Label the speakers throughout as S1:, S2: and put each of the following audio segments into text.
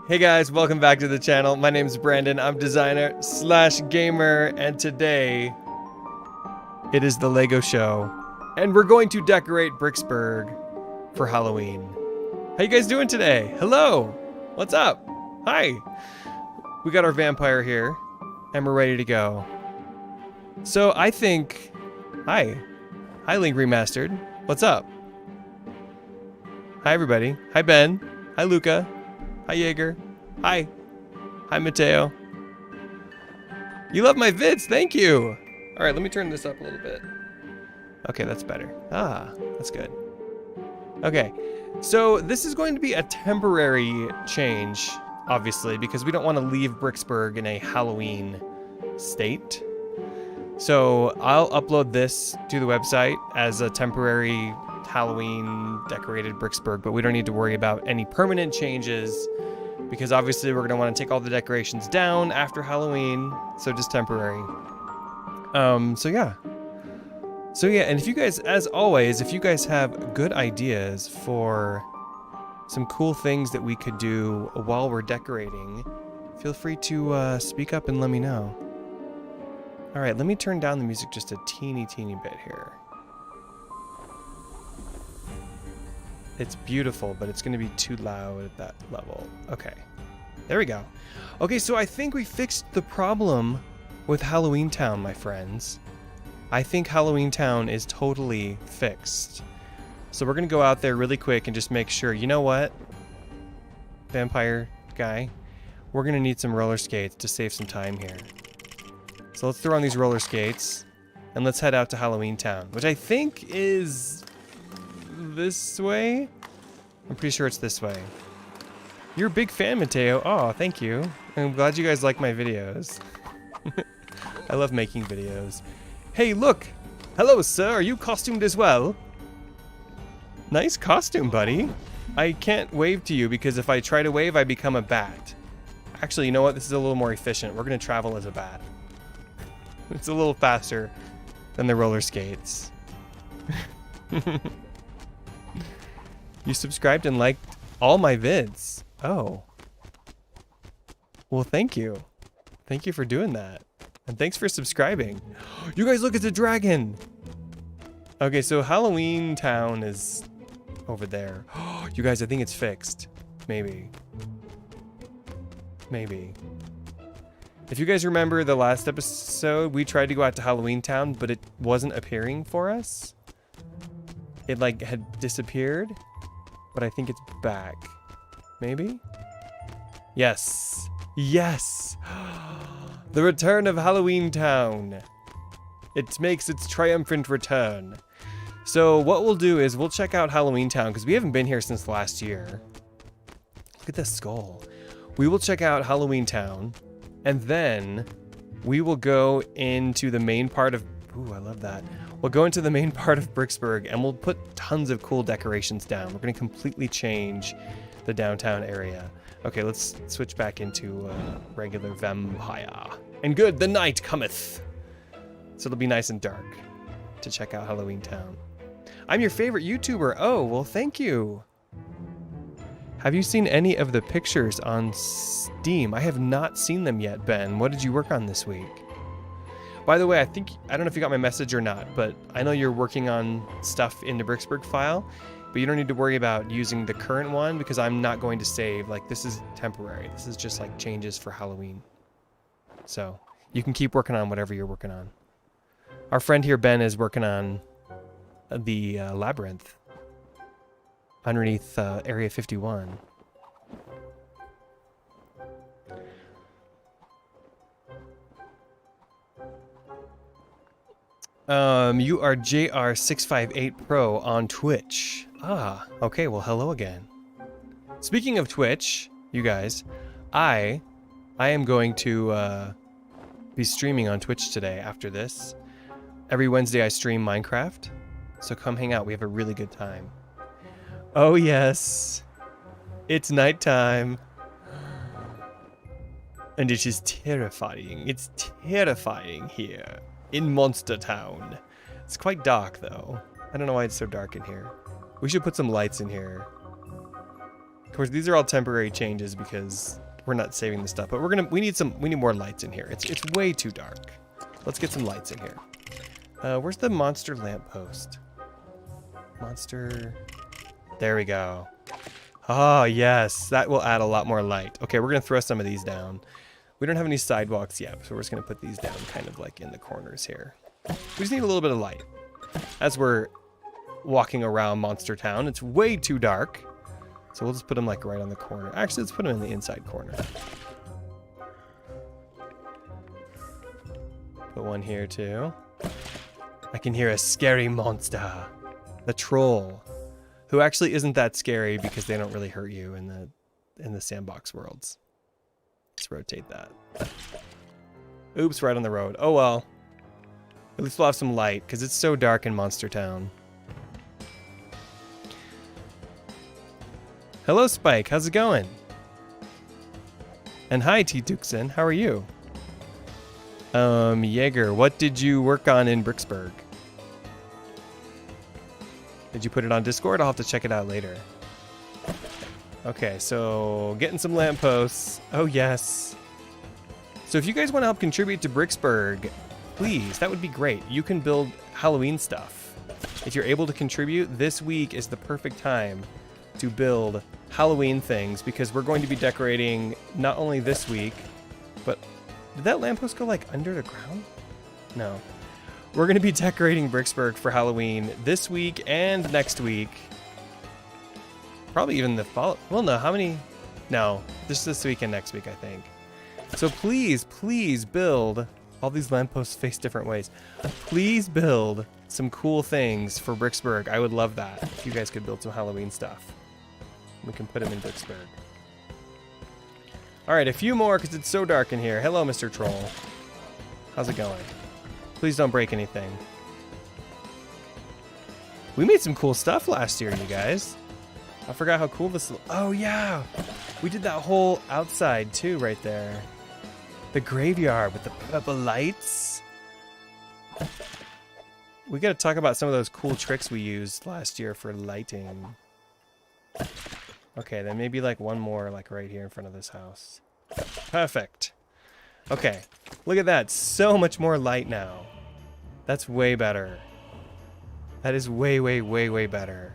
S1: Hey guys, welcome back to the channel. My name's Brandon. I'm designer / gamer, and today it is the Lego show, and we're going to decorate Bricksburg for Halloween. How you guys doing today? Hello. What's up? Hi. We got our vampire here, and we're ready to go. So I think, hi Link Remastered. What's up? Hi everybody. Hi Ben. Hi Luca. Hi Jaeger. Hi. Hi Mateo. You love my vids, thank you. All right, let me turn this up a little bit. Okay, that's better. Ah, that's good. Okay, so this is going to be a temporary change, obviously, because we don't want to leave Bricksburg in a Halloween state. So I'll upload this to the website as a temporary Halloween decorated Bricksburg, but we don't need to worry about any permanent changes because obviously we're going to want to take all the decorations down after Halloween, so just temporary. So yeah, and if you guys, as always, if you guys have good ideas for some cool things that we could do while we're decorating, feel free to speak up and let me know. All right, let me turn down the music just a teeny bit here. It's beautiful, but it's going to be too loud at that level. Okay, there we go. Okay, so I think we fixed the problem with Halloween Town, my friends. I think Halloween Town is totally fixed. So we're going to go out there really quick and just make sure, you know what, vampire guy, we're going to need some roller skates to save some time here. So let's throw on these roller skates and let's head out to Halloween Town, which I think is this way? I'm pretty sure it's this way. You're a big fan, Mateo. Oh, thank you. I'm glad you guys like my videos. I love making videos. Hey, look! Hello, sir. Are you costumed as well? Nice costume, buddy. I can't wave to you because if I try to wave, I become a bat. Actually, you know what? This is a little more efficient. We're going to travel as a bat. It's a little faster than the roller skates. You subscribed and liked all my vids. Oh. Well, thank you. Thank you for doing that. And thanks for subscribing. You guys, look at the dragon. Okay, so Halloween Town is over there. You guys, I think it's fixed. Maybe. Maybe. If you guys remember the last episode, we tried to go out to Halloween Town, but it wasn't appearing for us. It like had disappeared, but I think it's back. Maybe? Yes. Yes. The return of Halloween Town. It makes its triumphant return. So what we'll do is we'll check out Halloween Town because we haven't been here since last year. Look at this skull. We will check out Halloween Town. And then we will go into the main part of... Ooh, I love that. We'll go into the main part of Bricksburg and we'll put tons of cool decorations down. We're going to completely change the downtown area. Okay, let's switch back into regular vampire. And good, the night cometh. So it'll be nice and dark to check out Halloween Town. I'm your favorite YouTuber. Oh, well, thank you. Have you seen any of the pictures on Steam? I have not seen them yet, Ben. What did you work on this week? By the way, I don't know if you got my message or not, but I know you're working on stuff in the Bricksburg file, but you don't need to worry about using the current one because I'm not going to save. Like, this is temporary. This is just like changes for Halloween. So you can keep working on whatever you're working on. Our friend here, Ben, is working on the labyrinth underneath Area 51. You are JR658 Pro on Twitch. Ah, okay, well, hello again. Speaking of Twitch, you guys, I am going to be streaming on Twitch today after this. Every Wednesday I stream Minecraft, so come hang out. We have a really good time. Oh yes, it's nighttime. And it is terrifying. It's terrifying here in Monster Town. It's quite dark though. I don't know why it's so dark in here. We should put some lights in here. Of course, these are all temporary changes because we're not saving the stuff, but we need more lights in here. It's way too dark. Let's get some lights in here. Where's the monster lamppost? Monster. There we go. Oh, yes. That will add a lot more light. Okay, we're going to throw some of these down. We don't have any sidewalks yet, so we're just going to put these down kind of like in the corners here. We just need a little bit of light. As we're walking around Monster Town, it's way too dark. So we'll just put them like right on the corner. Actually, let's put them in the inside corner. Put one here too. I can hear a scary monster. The troll. Who actually isn't that scary because they don't really hurt you in the sandbox worlds. Let's rotate that. Oops, right on the road. Oh well. At least we'll have some light because it's so dark in Monster Town. Hello, Spike. How's it going? And hi, T. Tuxon. How are you? Jaeger, what did you work on in Bricksburg? Did you put it on Discord? I'll have to check it out later. Okay, so getting some lampposts. Oh, yes. So if you guys want to help contribute to Bricksburg, please, that would be great. You can build Halloween stuff. If you're able to contribute, this week is the perfect time to build Halloween things because we're going to be decorating not only this week, but did that lamppost go like under the ground? No. We're going to be decorating Bricksburg for Halloween this week and next week. Probably even the follow. Well, no, how many? No, just this week and next week, I think. So please, please build. All these lampposts face different ways. Please build some cool things for Bricksburg. I would love that if you guys could build some Halloween stuff. We can put them in Bricksburg. All right, a few more because it's so dark in here. Hello, Mr. Troll. How's it going? Please don't break anything. We made some cool stuff last year, you guys. I forgot how cool this. Oh yeah, we did that whole outside too, right there. The graveyard with the purple lights. We got to talk about some of those cool tricks we used last year for lighting. Okay, then maybe like one more, like right here in front of this house. Perfect. Okay, look at that. So much more light now. That's way better. That is way, way, way, way better.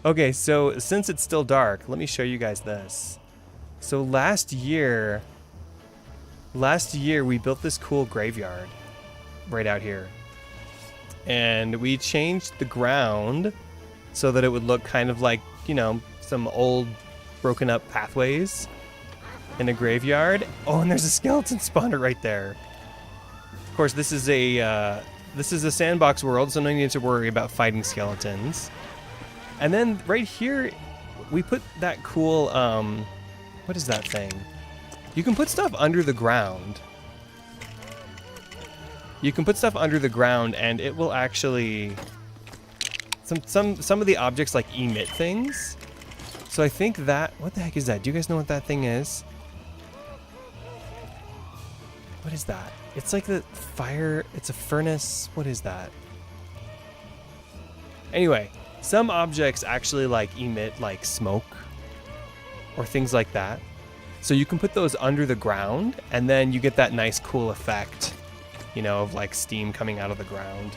S1: Okay, so since it's still dark, let me show you guys this. So last year we built this cool graveyard right out here. And we changed the ground so that it would look kind of like, you know, some old broken up pathways in a graveyard. Oh, and there's a skeleton spawner right there. Of course, this is a sandbox world, so no need to worry about fighting skeletons. And then right here, we put that cool, what is that thing? You can put stuff under the ground. You can put stuff under the ground, and it will actually some of the objects like emit things. So I think that, what the heck is that? Do you guys know what that thing is? What is that? It's like the fire, it's a furnace. What is that? Anyway, some objects actually like emit like smoke or things like that. So you can put those under the ground and then you get that nice cool effect, you know, of like steam coming out of the ground.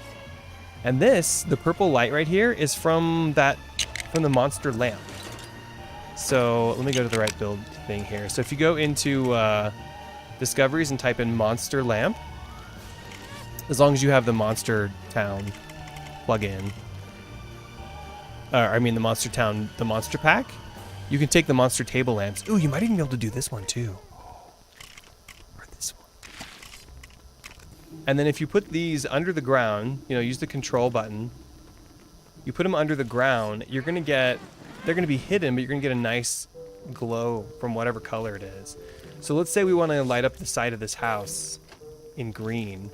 S1: And this, the purple light right here, is from the monster lamp. So let me go to the right build thing here. So if you go into discoveries and type in monster lamp, as long as you have the Monster Town plugin, I mean the Monster Town, the monster pack, you can take the monster table lamps. Ooh, you might even be able to do this one too. Or this one. And then if you put these under the ground, you know, use the control button, you put them under the ground, you're gonna get, they're gonna be hidden, but you're gonna get a nice glow from whatever color it is. So let's say we want to light up the side of this house in green.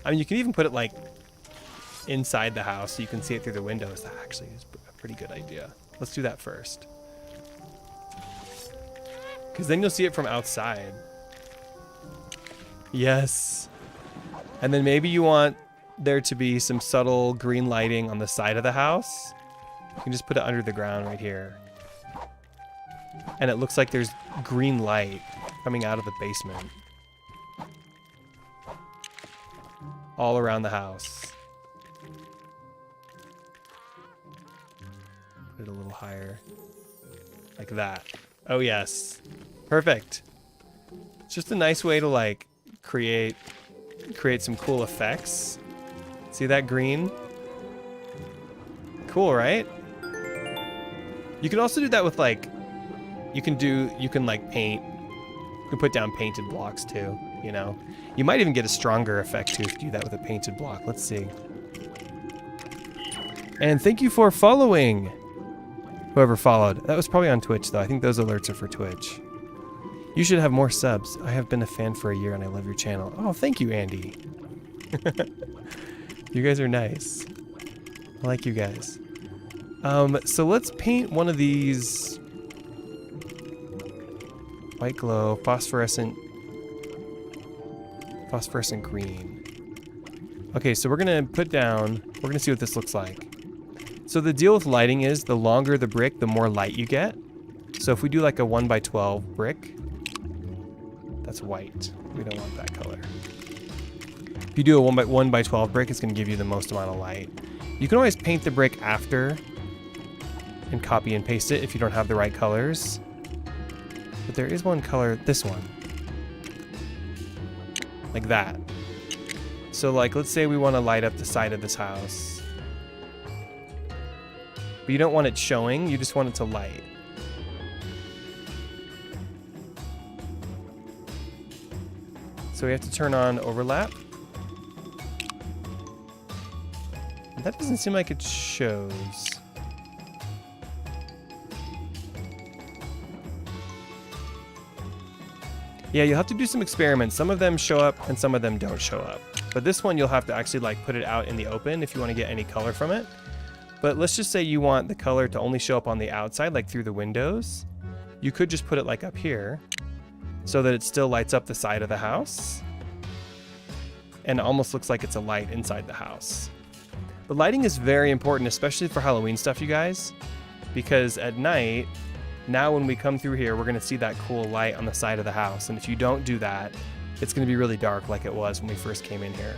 S1: I mean, you can even put it like inside the house so you can see it through the windows. That actually is a pretty good idea. Let's do that first. Because then you'll see it from outside. Yes. And then maybe you want there to be some subtle green lighting on the side of the house. You can just put it under the ground right here. And it looks like there's green light coming out of the basement. All around the house. Put it a little higher. Like that. Oh yes. Perfect. It's just a nice way to like create some cool effects. See that green? Cool, right? You can also do that with like, you can like paint. You can put down painted blocks too, you know? You might even get a stronger effect too if you do that with a painted block. Let's see. And thank you for following. Whoever followed. That was probably on Twitch though. I think those alerts are for Twitch. You should have more subs. I have been a fan for a year and I love your channel. Oh, thank you, Andy. You guys are nice. I like you guys. So let's paint one of these white glow, phosphorescent green. Okay, so we're gonna see what this looks like. So the deal with lighting is the longer the brick, the more light you get. So if we do like a 1x12 brick, that's white. We don't want that color. If you do a 1x12 brick, it's gonna give you the most amount of light. You can always paint the brick after and copy and paste it if you don't have the right colors. But there is one color, this one. Like that. So like, let's say we want to light up the side of this house. But you don't want it showing, you just want it to light. So we have to turn on overlap. That doesn't seem like it shows. Yeah, you'll have to do some experiments. Some of them show up and some of them don't show up. But this one you'll have to actually like put it out in the open if you want to get any color from it. But let's just say you want the color to only show up on the outside, like through the windows. You could just put it like up here so that it still lights up the side of the house. And it almost looks like it's a light inside the house. The lighting is very important, especially for Halloween stuff, you guys, because at night, now when we come through here, we're gonna see that cool light on the side of the house. And if you don't do that, it's gonna be really dark like it was when we first came in here.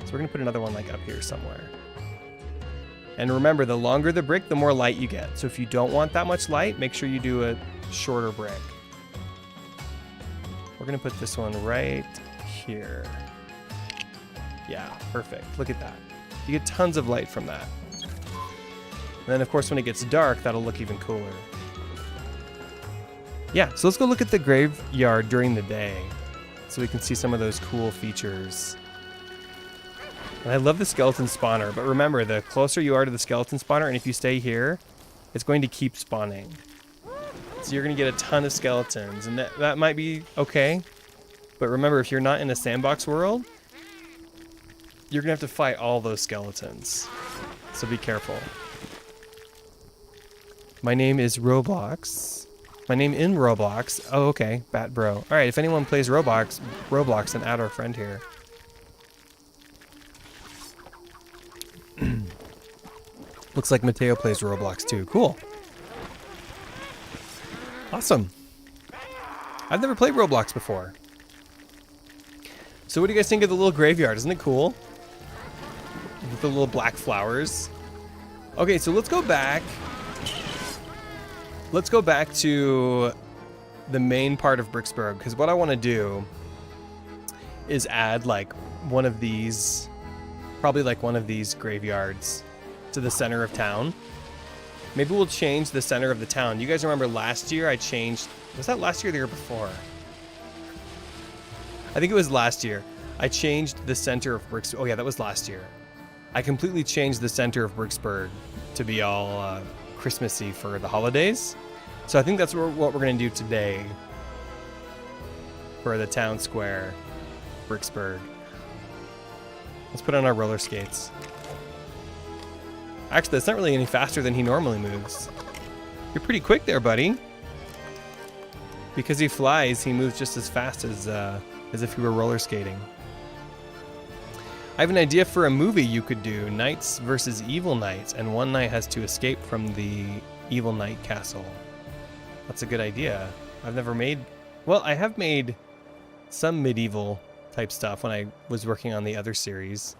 S1: So we're gonna put another one like up here somewhere. And remember, the longer the brick, the more light you get. So if you don't want that much light, make sure you do a shorter brick. We're gonna put this one right here. Yeah, perfect. Look at that. You get tons of light from that. And then of course when it gets dark, that'll look even cooler. Yeah, so let's go look at the graveyard during the day so we can see some of those cool features. And I love the skeleton spawner, but remember, the closer you are to the skeleton spawner, and if you stay here, it's going to keep spawning. So you're going to get a ton of skeletons, and that might be okay. But remember, if you're not in a sandbox world, you're going to have to fight all those skeletons. So be careful. My name is Roblox. My name in Roblox. Oh, okay. Bat Bro. All right, if anyone plays Roblox, then add our friend here. Looks like Mateo plays Roblox too. Cool. Awesome. I've never played Roblox before. So what do you guys think of the little graveyard? Isn't it cool? With the little black flowers. Okay, so let's go back. Let's go back to the main part of Bricksburg, because what I want to do is add like one of these, probably like one of these graveyards to the center of town. Maybe we'll change the center of the town. You guys remember last year I changed, was that last year or the year before? I think it was last year. I changed the center of Bricksburg. Oh yeah, that was last year. I completely changed the center of Bricksburg to be all Christmassy for the holidays. So I think that's what we're going to do today for the town square, Bricksburg. Let's put on our roller skates. Actually, that's not really any faster than he normally moves. You're pretty quick there, buddy. Because he flies, he moves just as fast as if he were roller skating. I have an idea for a movie you could do, Knights versus Evil Knights, and one knight has to escape from the Evil Knight castle. That's a good idea. I've never made... Well, I have made some medieval type stuff when I was working on the other series.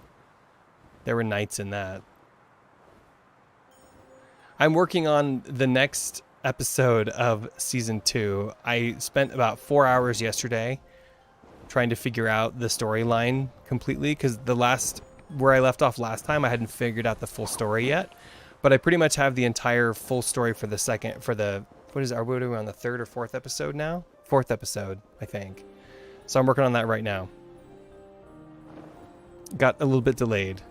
S1: There were knights in that. I'm working on the next episode of season 2. I spent about 4 hours yesterday trying to figure out the storyline completely, because where I left off last time, I hadn't figured out the full story yet. But I pretty much have the entire full story for the what is it? Are we on the 3rd or 4th episode now? 4th episode, I think. So I'm working on that right now. Got a little bit delayed,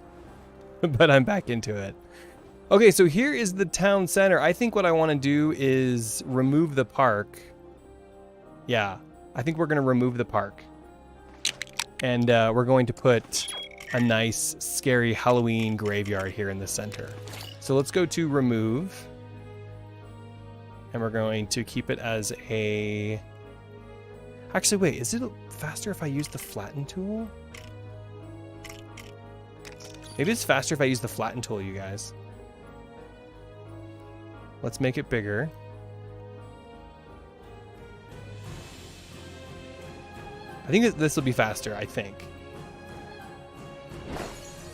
S1: but I'm back into it. Okay, so here is the town center. I think what I want to do is remove the park. Yeah, I think we're going to remove the park. And we're going to put a nice, scary Halloween graveyard here in the center. So let's go to remove. And we're going to keep it as a... Actually, wait, is it faster if I use the flatten tool? Maybe it's faster if I use the flatten tool, you guys. Let's make it bigger. I think this will be faster, I think.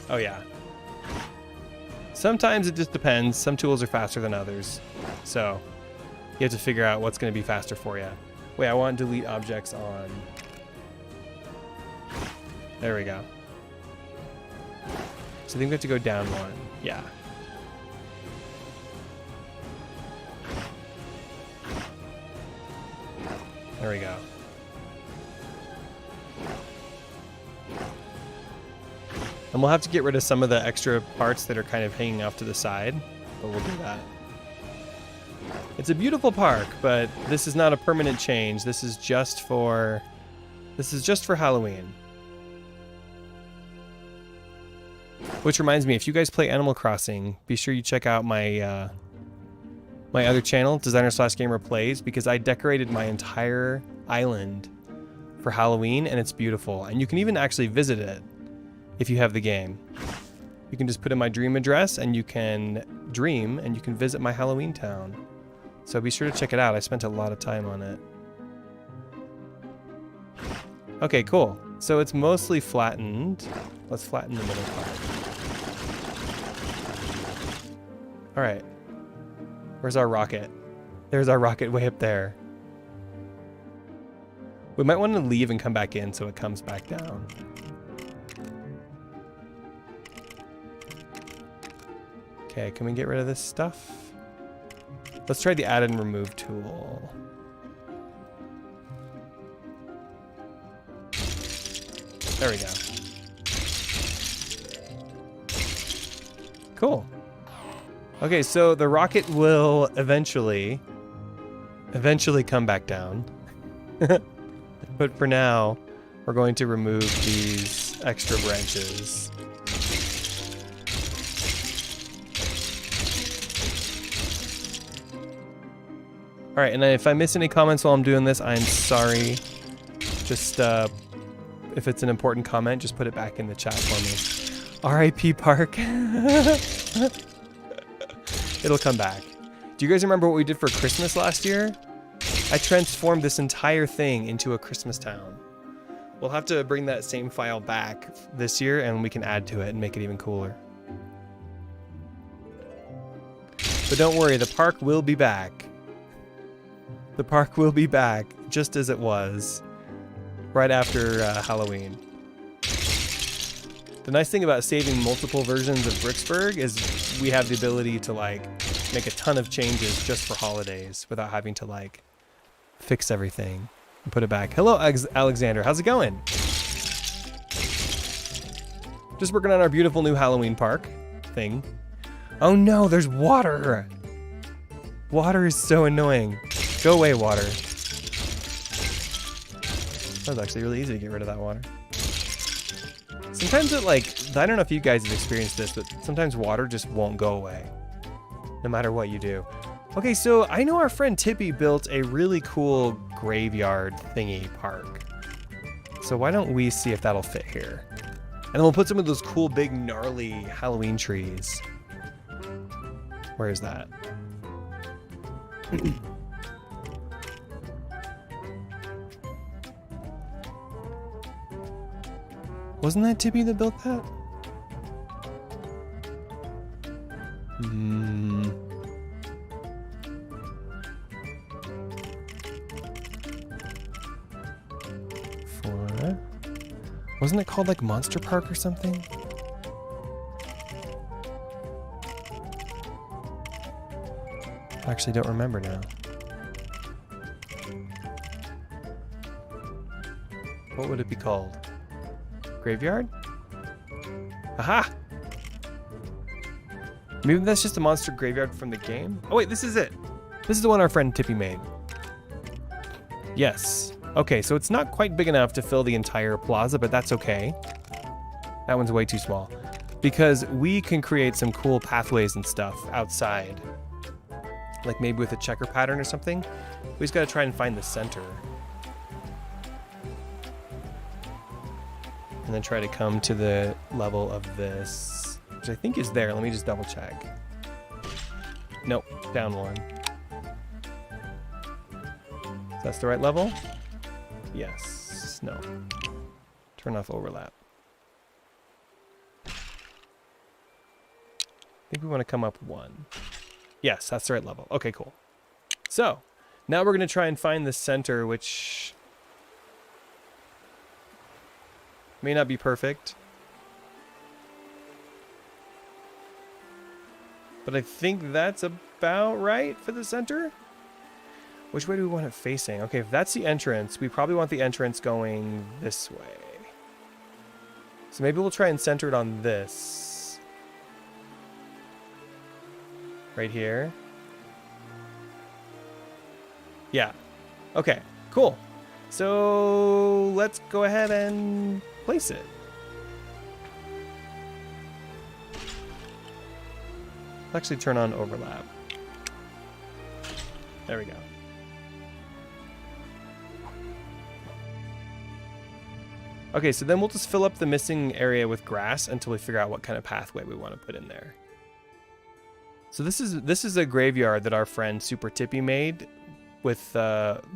S1: Oh yeah. Sometimes it just depends. Some tools are faster than others. So you have to figure out what's going to be faster for you. Wait, I want to delete objects on. There we go. So I think we have to go down one. Yeah. There we go. And we'll have to get rid of some of the extra parts that are kind of hanging off to the side, but we'll do that. It's a beautiful park, but this is not a permanent change. This is just for Halloween. Which reminds me, if you guys play Animal Crossing, be sure you check out my my other channel, Designer/Gamer Plays, because I decorated my entire island for Halloween, and it's beautiful. And you can even actually visit it if you have the game. You can just put in my dream address, and you can dream, and you can visit my Halloween town. So be sure to check it out. I spent a lot of time on it. Okay, cool. So it's mostly flattened. Let's flatten the middle part. All right. Where's our rocket? There's our rocket way up there. We might want to leave and come back in so it comes back down. Okay, can we get rid of this stuff? Let's try the add and remove tool. There we go. Cool. Okay, so the rocket will eventually come back down. But for now, we're going to remove these extra branches. All right, and if I miss any comments while I'm doing this, I'm sorry. Just, if it's an important comment, just put it back in the chat for me. R.I.P. Park. It'll come back. Do you guys remember what we did for Christmas last year? I transformed this entire thing into a Christmas town. We'll have to bring that same file back this year, and we can add to it and make it even cooler. But don't worry, the park will be back. The park will be back just as it was right after Halloween. The nice thing about saving multiple versions of Bricksburg is we have the ability to like make a ton of changes just for holidays without having to like fix everything and put it back. Hello, Alexander. How's it going? Just working on our beautiful new Halloween park thing. Oh no, there's water. Water is so annoying. Go away, water. That was actually really easy to get rid of that water. Sometimes it like, I don't know if you guys have experienced this, but sometimes water just won't go away. No matter what you do. Okay, so I know our friend Tippy built a really cool graveyard thingy park. So why don't we see if that'll fit here? And then we'll put some of those cool, big, gnarly Halloween trees. Where is that? Wasn't that Tippy that built that? Hmm. Wasn't it called like Monster Park or something? I actually don't remember now. What would it be called? Graveyard? Aha! Maybe that's just a monster graveyard from the game? Oh wait, this is it. This is the one our friend Tippy made. Yes. Okay, so it's not quite big enough to fill the entire plaza, but that's okay. That one's way too small. Because we can create some cool pathways and stuff outside. Like maybe with a checker pattern or something. We just gotta try and find the center. And then try to come to the level of this, which I think is there. Let me just double check. Nope, down one. So that's the right level? Yes. No. Turn off overlap. I think we want to come up one. Yes, that's the right level. Okay, cool. So, now we're going to try and find the center, which may not be perfect. But I think that's about right for the center. Which way do we want it facing? Okay, if that's the entrance, we probably want the entrance going this way. So maybe we'll try and center it on this. Right here. Yeah. Okay, cool. So let's go ahead and place it. Let's actually turn on overlap. There we go. Okay, so then we'll just fill up the missing area with grass until we figure out what kind of pathway we want to put in there. So this is a graveyard that our friend Super Tippy made with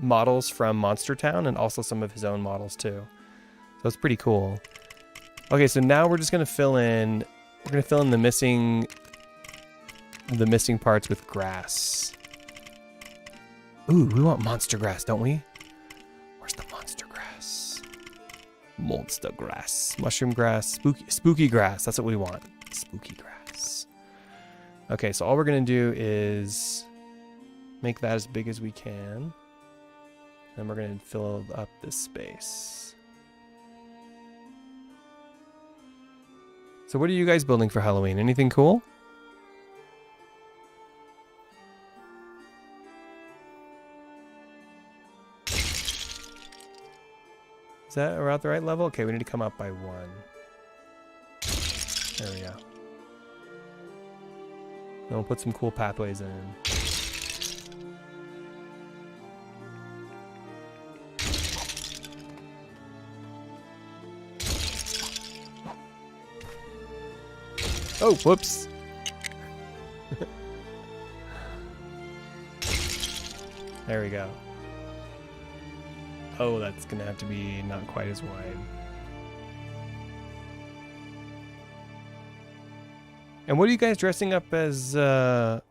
S1: models from Monster Town and also some of his own models too. So it's pretty cool. Okay, so now we're just gonna fill in. We're gonna fill in the missing parts with grass. Ooh, we want monster grass, don't we? Where's the monster grass? Monster grass, mushroom grass, spooky grass. That's what we want. Spooky grass. Okay, so all we're gonna do is make that as big as we can. Then we're gonna fill up this space. So what are you guys building for Halloween? Anything cool? Is that around the right level? Okay, we need to come up by one. There we go. Then we'll put some cool pathways in. Oh, whoops. There we go. Oh, that's gonna have to be not quite as wide. And what are you guys dressing up as, those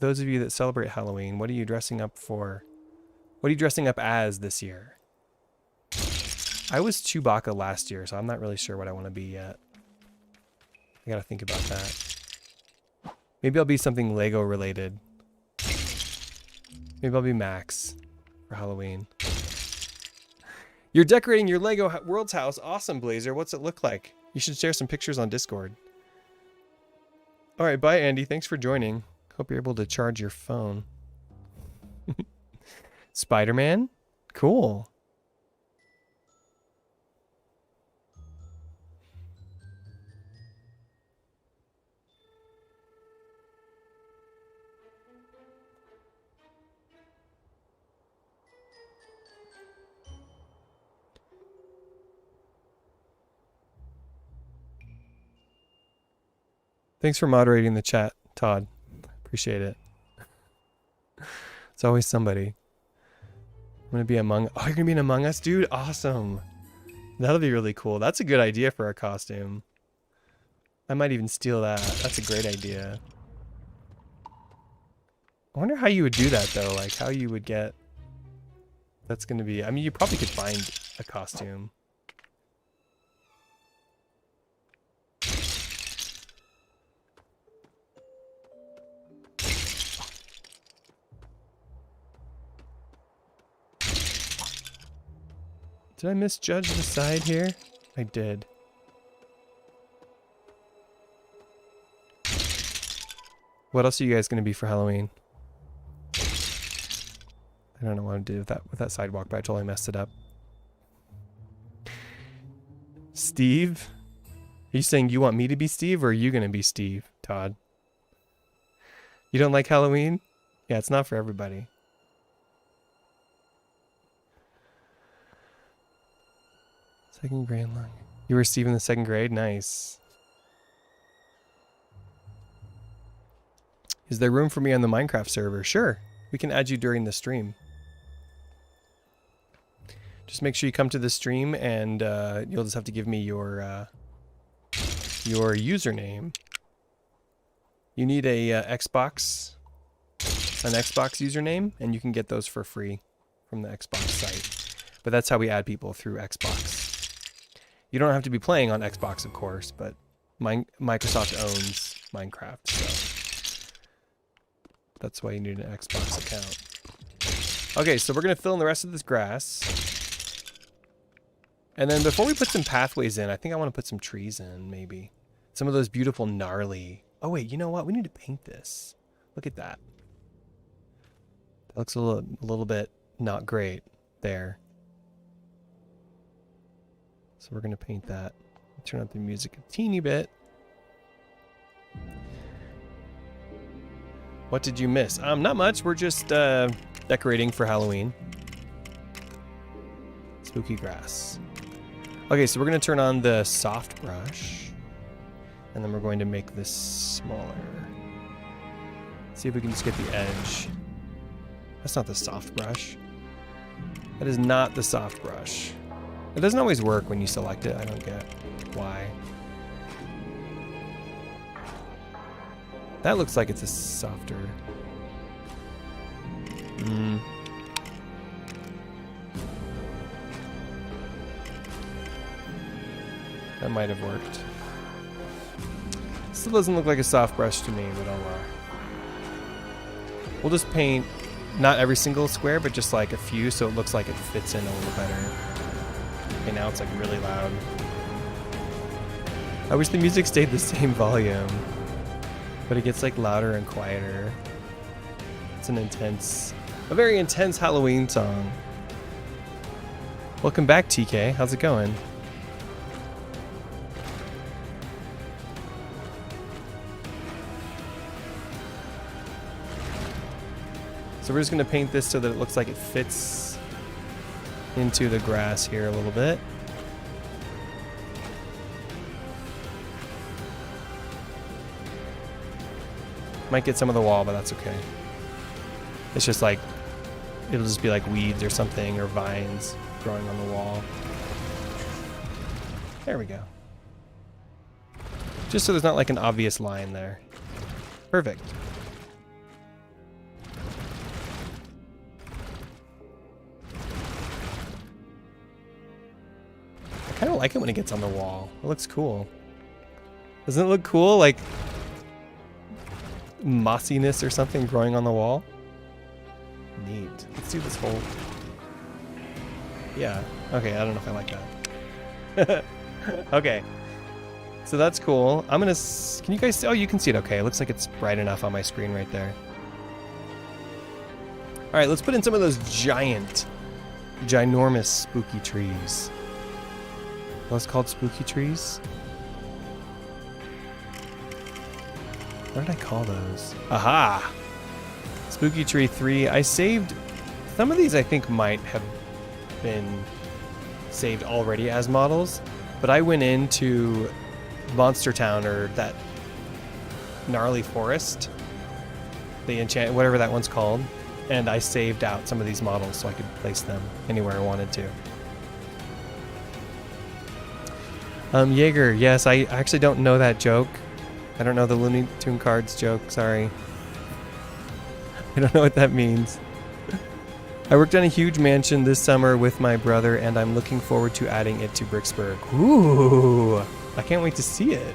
S1: of you that celebrate Halloween, what are you dressing up for? What are you dressing up as this year? I was Chewbacca last year, so I'm not really sure what I want to be yet. I gotta think about that. Maybe I'll be something Lego related. Maybe I'll be Max for Halloween. You're decorating your Lego World's house. Awesome, Blazer. What's it look like? You should share some pictures on Discord. All right, bye, Andy. Thanks for joining. Hope you're able to charge your phone. Spider-Man? Cool. Thanks for moderating the chat, Todd. Appreciate it. It's always somebody. I'm gonna be among. Oh, you're gonna be an Among Us, dude. Awesome. That'll be really cool. That's a good idea for a costume. I might even steal that. That's a great idea. I wonder how you would do that though. Like how you would get. That's gonna be. I mean, you probably could find a costume. Did I misjudge the side here? I did. What else are you guys going to be for Halloween? I don't know what to do with that sidewalk, but I totally messed it up. Steve? Are you saying you want me to be Steve, or are you going to be Steve, Todd? You don't like Halloween? Yeah, it's not for everybody. Second grade long. You were Steve in the second grade? Nice. Is there room for me on the Minecraft server? Sure. We can add you during the stream. Just make sure you come to the stream and you'll just have to give me your username. You need a an Xbox username, and you can get those for free from the Xbox site. But that's how we add people, through Xbox. You don't have to be playing on Xbox, of course, but Microsoft owns Minecraft, so that's why you need an Xbox account. Okay, so we're going to fill in the rest of this grass. And then before we put some pathways in, I think I want to put some trees in, maybe. Some of those beautiful gnarly... Oh, wait, you know what? We need to paint this. Look at that. That looks a little bit not great there. So we're going to paint that. Turn up the music a teeny bit. What did you miss? Not much. We're just decorating for Halloween. Spooky grass. Okay, so we're going to turn on the soft brush. And then we're going to make this smaller. See if we can just get the edge. That's not the soft brush. That is not the soft brush. It doesn't always work when you select it. I don't get why. That looks like it's a softer. That might have worked. Still doesn't look like a soft brush to me, but we'll just paint not every single square, but just like a few, so it looks like it fits in a little better. Okay, now it's like really loud. I wish the music stayed the same volume, but it gets like louder and quieter. It's a very intense Halloween song. Welcome back, TK. How's it going? So we're just going to paint this so that it looks like it fits into the grass here a little bit. Might get some of the wall, but that's okay. It's just like, it'll just be like weeds or something, or vines growing on the wall. There we go. Just so there's not like an obvious line there. Perfect. I kind of like it when it gets on the wall. It looks cool. Doesn't it look cool? Like mossiness or something growing on the wall? Neat. Let's do this whole... Yeah. Okay, I don't know if I like that. Okay. So that's cool. I'm gonna... Can you guys see? Oh, you can see it okay. It looks like it's bright enough on my screen right there. Alright, let's put in some of those ginormous spooky trees. Those called spooky trees? What did I call those? Aha! Spooky Tree 3. I saved... Some of these I think might have been saved already as models, but I went into Monster Town, or that gnarly forest. The enchant, whatever that one's called. And I saved out some of these models so I could place them anywhere I wanted to. Jaeger, yes, I actually don't know that joke. I don't know the Looney Tune cards joke, sorry. I don't know what that means. I worked on a huge mansion this summer with my brother, and I'm looking forward to adding it to Bricksburg. Ooh, I can't wait to see it.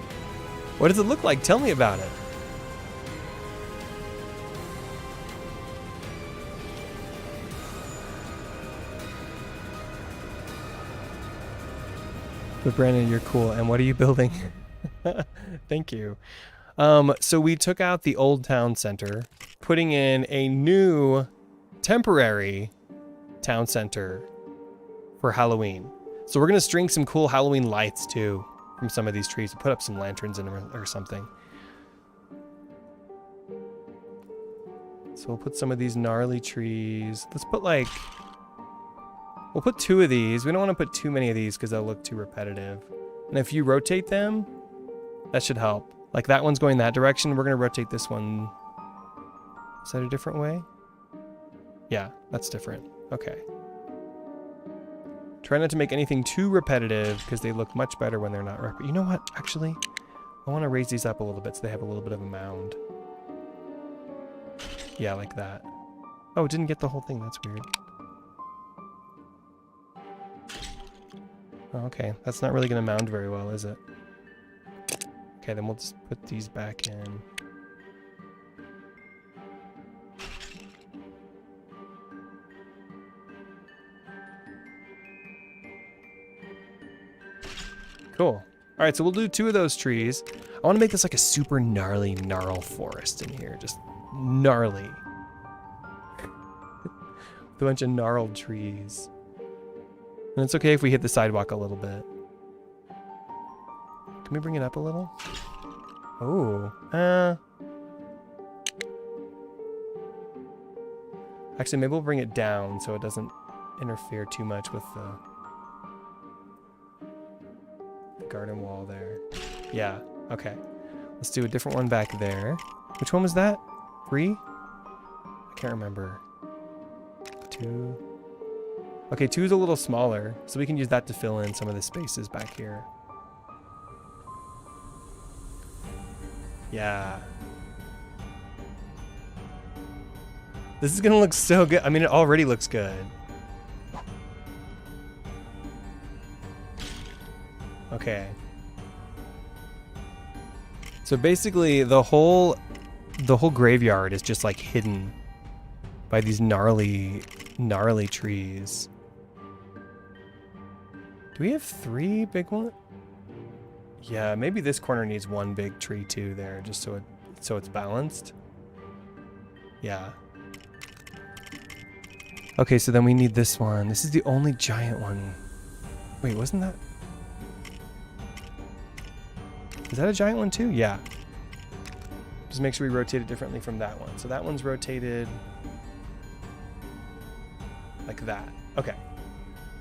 S1: What does it look like? Tell me about it. But Brandon, you're cool. And what are you building? Thank you. So we took out the old town center, putting in a new temporary town center for Halloween. So we're going to string some cool Halloween lights too from some of these trees. Put up some lanterns in them or something. So we'll put some of these gnarly trees. Let's put like... We'll put 2 of these. We don't want to put too many of these because they'll look too repetitive. And if you rotate them, that should help. Like that one's going that direction. We're going to rotate this one. Is that a different way? Yeah, that's different. Okay. Try not to make anything too repetitive because they look much better when they're not repetitive. You know what? Actually, I want to raise these up a little bit so they have a little bit of a mound. Yeah, like that. Oh, it didn't get the whole thing. That's weird. Oh, okay, that's not really going to mound very well, is it? Okay, then we'll just put these back in. Cool. All right, so we'll do 2 of those trees. I want to make this like a super gnarly gnarl forest in here. Just gnarly. With a bunch of gnarled trees. And it's okay if we hit the sidewalk a little bit. Can we bring it up a little? Oh. Actually, maybe we'll bring it down so it doesn't interfere too much with the garden wall there. Yeah, okay. Let's do a different one back there. Which one was that? 3? I can't remember. 2. Okay, 2 is a little smaller, so we can use that to fill in some of the spaces back here. Yeah. This is gonna look so good. I mean, it already looks good. Okay. So basically, the whole graveyard is just like hidden by these gnarly trees. Do we have 3 big ones? Yeah, maybe this corner needs 1 big tree too there, just so it's balanced. Yeah. Okay, so then we need this one. This is the only giant one. Wait, wasn't that? Is that a giant one too? Yeah. Just make sure we rotate it differently from that one. So that one's rotated like that. Okay.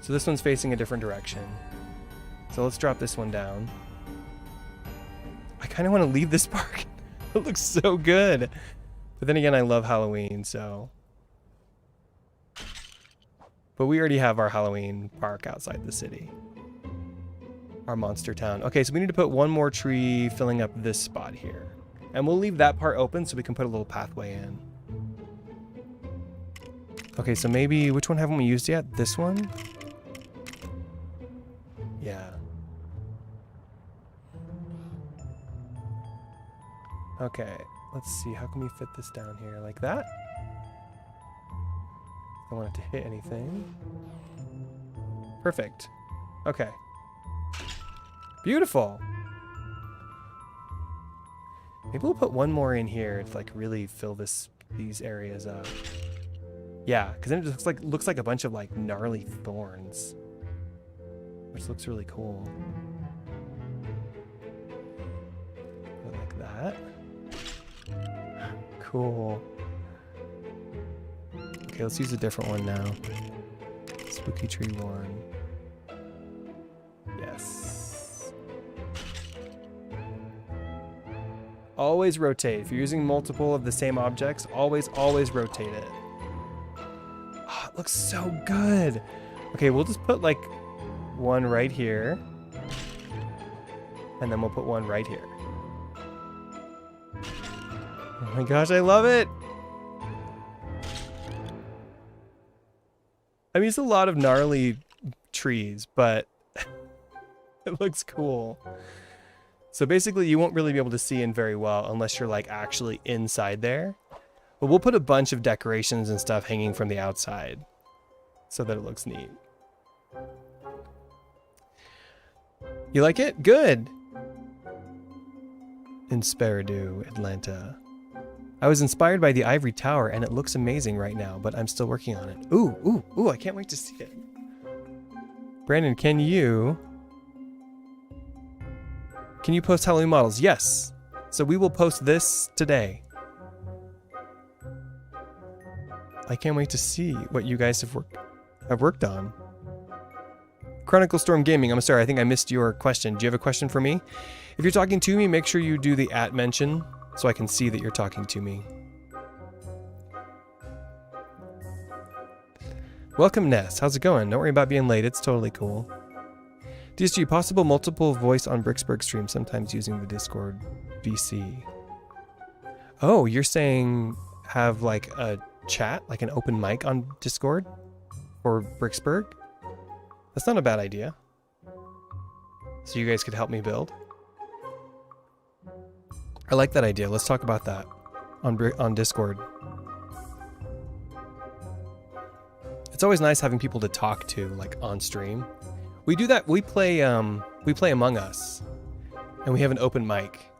S1: So this one's facing a different direction. So let's drop this one down. I kind of want to leave this park. It looks so good. But then again, I love Halloween, so. But we already have our Halloween park outside the city. Our monster town. Okay, so we need to put 1 more tree filling up this spot here. And we'll leave that part open so we can put a little pathway in. Okay, so maybe, which one haven't we used yet? This one? Yeah. Okay, let's see. How can we fit this down here? Like that? I don't want it to hit anything. Perfect. Okay. Beautiful. Maybe we'll put 1 more in here to like really fill these areas up. Yeah, because then it looks like a bunch of like gnarly thorns, which looks really cool. Put it like that. Cool. Okay, let's use a different one now. Spooky tree 1. Yes. Always rotate. If you're using multiple of the same objects, always rotate it. Oh, it looks so good. Okay, we'll just put like one right here. And then we'll put one right here. Oh my gosh, I love it. I mean, it's a lot of gnarly trees, but it looks cool. So basically, you won't really be able to see in very well unless you're like actually inside there. But we'll put a bunch of decorations and stuff hanging from the outside so that it looks neat. You like it? Good. Inspiridu, Atlanta. I was inspired by the Ivory Tower and it looks amazing right now, but I'm still working on it. Ooh, I can't wait to see it. Brandon, can you post Halloween models? Yes. So we will post this today. I can't wait to see what you guys have worked on. Chronicle Storm Gaming, I'm sorry, I think I missed your question. Do you have a question for me? If you're talking to me, make sure you do the @ mention so I can see that you're talking to me. Welcome, Ness. How's it going? Don't worry about being late. It's totally cool. DSG, possible multiple voice on Bricksburg stream, sometimes using the Discord VC. Oh, you're saying have like a chat, like an open mic on Discord for Bricksburg? That's not a bad idea. So you guys could help me build. I like that idea. Let's talk about that on Discord. It's always nice having people to talk to, like on stream. We do that. We play Among Us, and we have an open mic.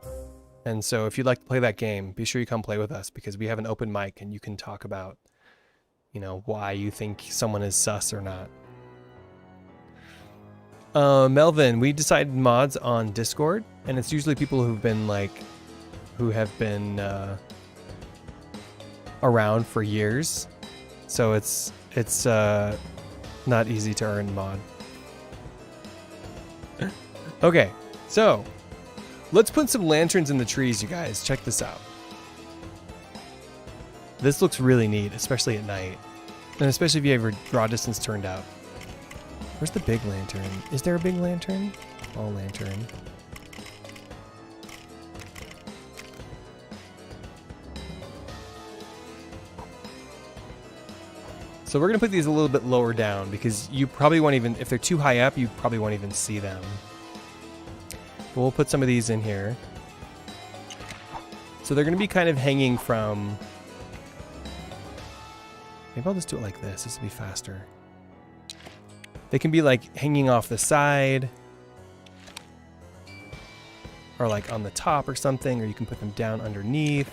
S1: And so if you'd like to play that game, be sure you come play with us because we have an open mic and you can talk about, you know, why you think someone is sus or not. Melvin, we decided mods on Discord, and it's usually people who have been around for years. So it's not easy to earn mod. Okay, so let's put some lanterns in the trees, you guys. Check this out. This looks really neat, especially at night. And especially if you have your draw distance turned out. Where's the big lantern? Is there a big lantern? Small lantern. So we're gonna put these a little bit lower down because you probably won't even, if they're too high up, you probably won't even see them. But we'll put some of these in here. So they're gonna be kind of hanging from, maybe I'll just do it like this. This will be faster. They can be like hanging off the side or like on the top or something, or you can put them down underneath.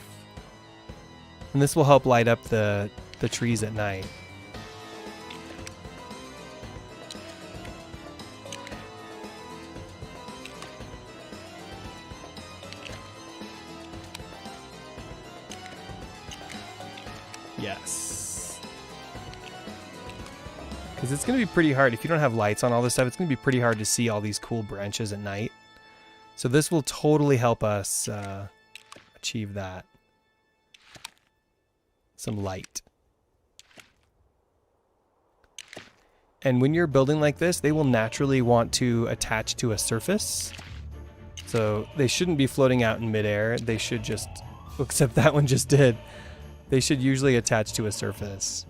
S1: And this will help light up the trees at night. Yes. Because it's going to be pretty hard. If you don't have lights on all this stuff, it's going to be pretty hard to see all these cool branches at night. So this will totally help us achieve that. Some light. And when you're building like this, they will naturally want to attach to a surface. So they shouldn't be floating out in midair. They should just, except that one just did. They should usually attach to a surface.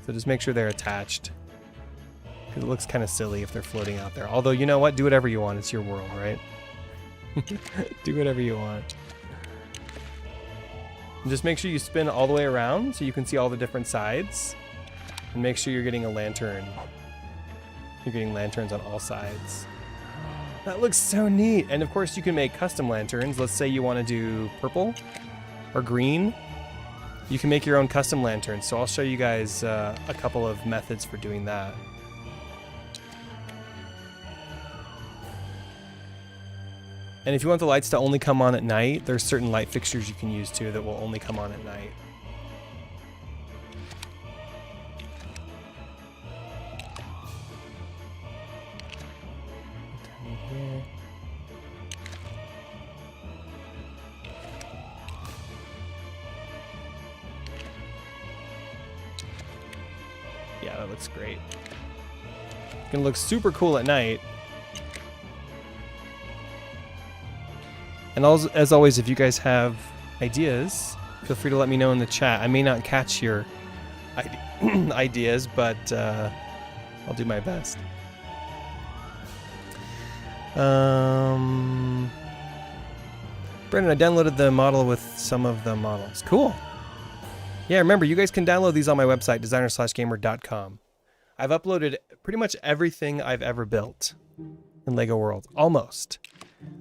S1: So just make sure they're attached. Because it looks kind of silly if they're floating out there. Although, you know what? Do whatever you want. It's your world, right? Do whatever you want. And just make sure you spin all the way around so you can see all the different sides. And make sure you're getting a lantern. You're getting lanterns on all sides. That looks so neat. And of course you can make custom lanterns. Let's say you want to do purple or green. You can make your own custom lanterns. So I'll show you guys a couple of methods for doing that. And if you want the lights to only come on at night, there's certain light fixtures you can use too that will only come on at night. Yeah, that looks great. It's gonna look super cool at night. And also, as always, if you guys have ideas, feel free to let me know in the chat. I may not catch your ideas, but I'll do my best. Brendan, I downloaded the model with some of the models. Cool. Yeah, remember, you guys can download these on my website, designer/gamer.com. I've uploaded pretty much everything I've ever built in LEGO World. Almost.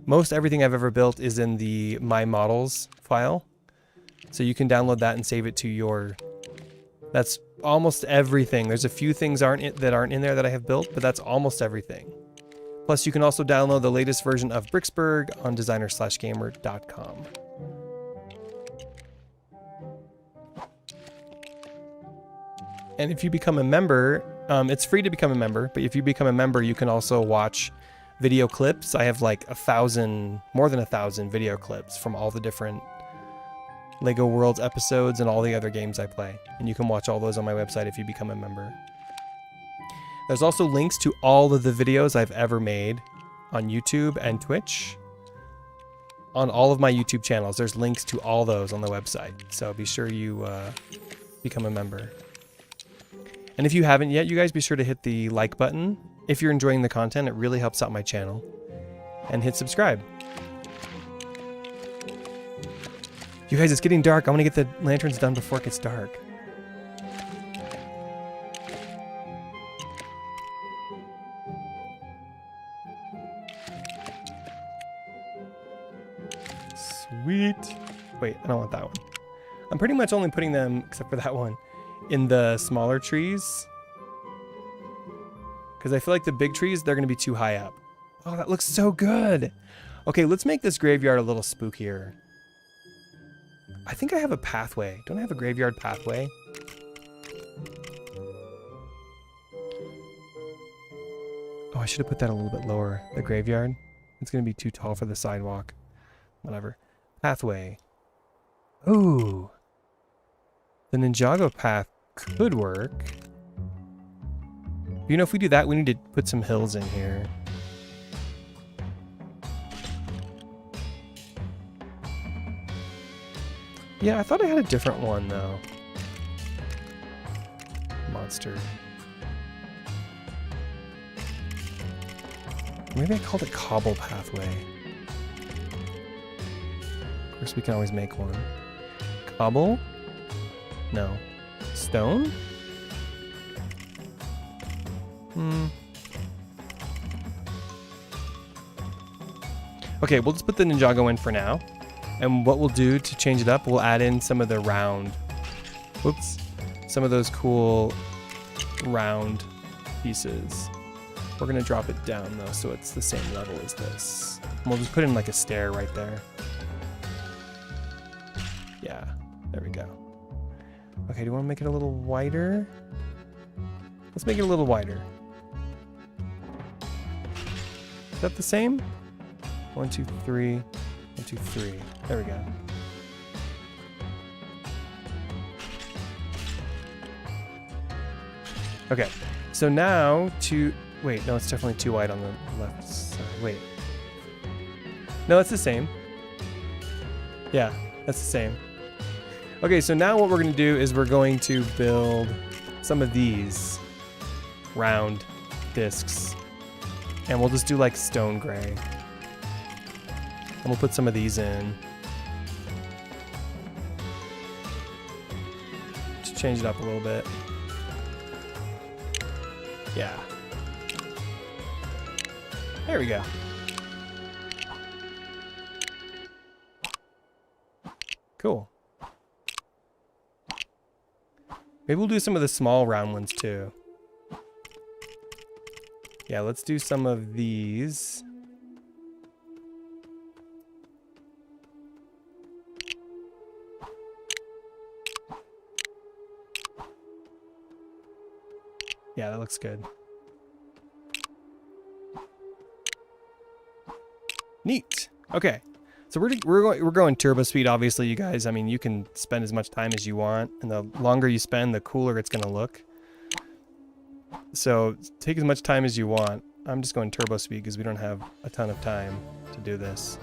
S1: Most everything I've ever built is in the My Models file. So you can download that and save it to your... That's almost everything. There's a few things that aren't in there that I have built, but that's almost everything. Plus, you can also download the latest version of Bricksburg on designer/gamer.com. And if you become a member, it's free to become a member, but if you become a member, you can also watch video clips. I have like more than 1,000 video clips from all the different LEGO Worlds episodes and all the other games I play. And you can watch all those on my website if you become a member. There's also links to all of the videos I've ever made on YouTube and Twitch. On all of my YouTube channels, there's links to all those on the website. So be sure you become a member. And if you haven't yet, you guys be sure to hit the like button. If you're enjoying the content, it really helps out my channel. And hit subscribe. You guys, it's getting dark. I want to get the lanterns done before it gets dark. Sweet. Wait, I don't want that one. I'm pretty much only putting them, except for that one, in the smaller trees. Because I feel like the big trees, they're going to be too high up. Oh, that looks so good. Okay, let's make this graveyard a little spookier. I think I have a pathway. Don't I have a graveyard pathway? Oh, I should have put that a little bit lower. The graveyard. It's going to be too tall for the sidewalk. Whatever. Pathway. Ooh. The Ninjago path could work. You know, if we do that, we need to put some hills in here. Yeah, I thought I had a different one, though. Monster. Maybe I called it Cobble Pathway. Of course, we can always make one. Cobble? No. Stone? Okay, we'll just put the Ninjago in for now. And what we'll do to change it up, we'll add in some of the round... Whoops. Some of those cool round pieces. We're going to drop it down, though, so it's the same level as this. And we'll just put in like a stair right there. Yeah, there we go. Okay, do you want to make it a little wider? Let's make it a little wider. Is that the same? 1, 2, 3. 1, 2, 3. There we go. Okay, so now to... Wait, no, it's definitely too wide on the left side. Wait. No, it's the same. Yeah, that's the same. Okay, so now what we're going to do is we're going to build some of these round discs. And we'll just do like stone gray. And we'll put some of these in. Just change it up a little bit. Yeah. There we go. Cool. Maybe we'll do some of the small round ones too. Yeah, let's do some of these. Yeah, that looks good. Neat. Okay, so we're going turbo speed. Obviously, you guys. I mean, you can spend as much time as you want, and the longer you spend, the cooler it's gonna look. So take as much time as you want. I'm just going turbo speed because we don't have a ton of time to do this.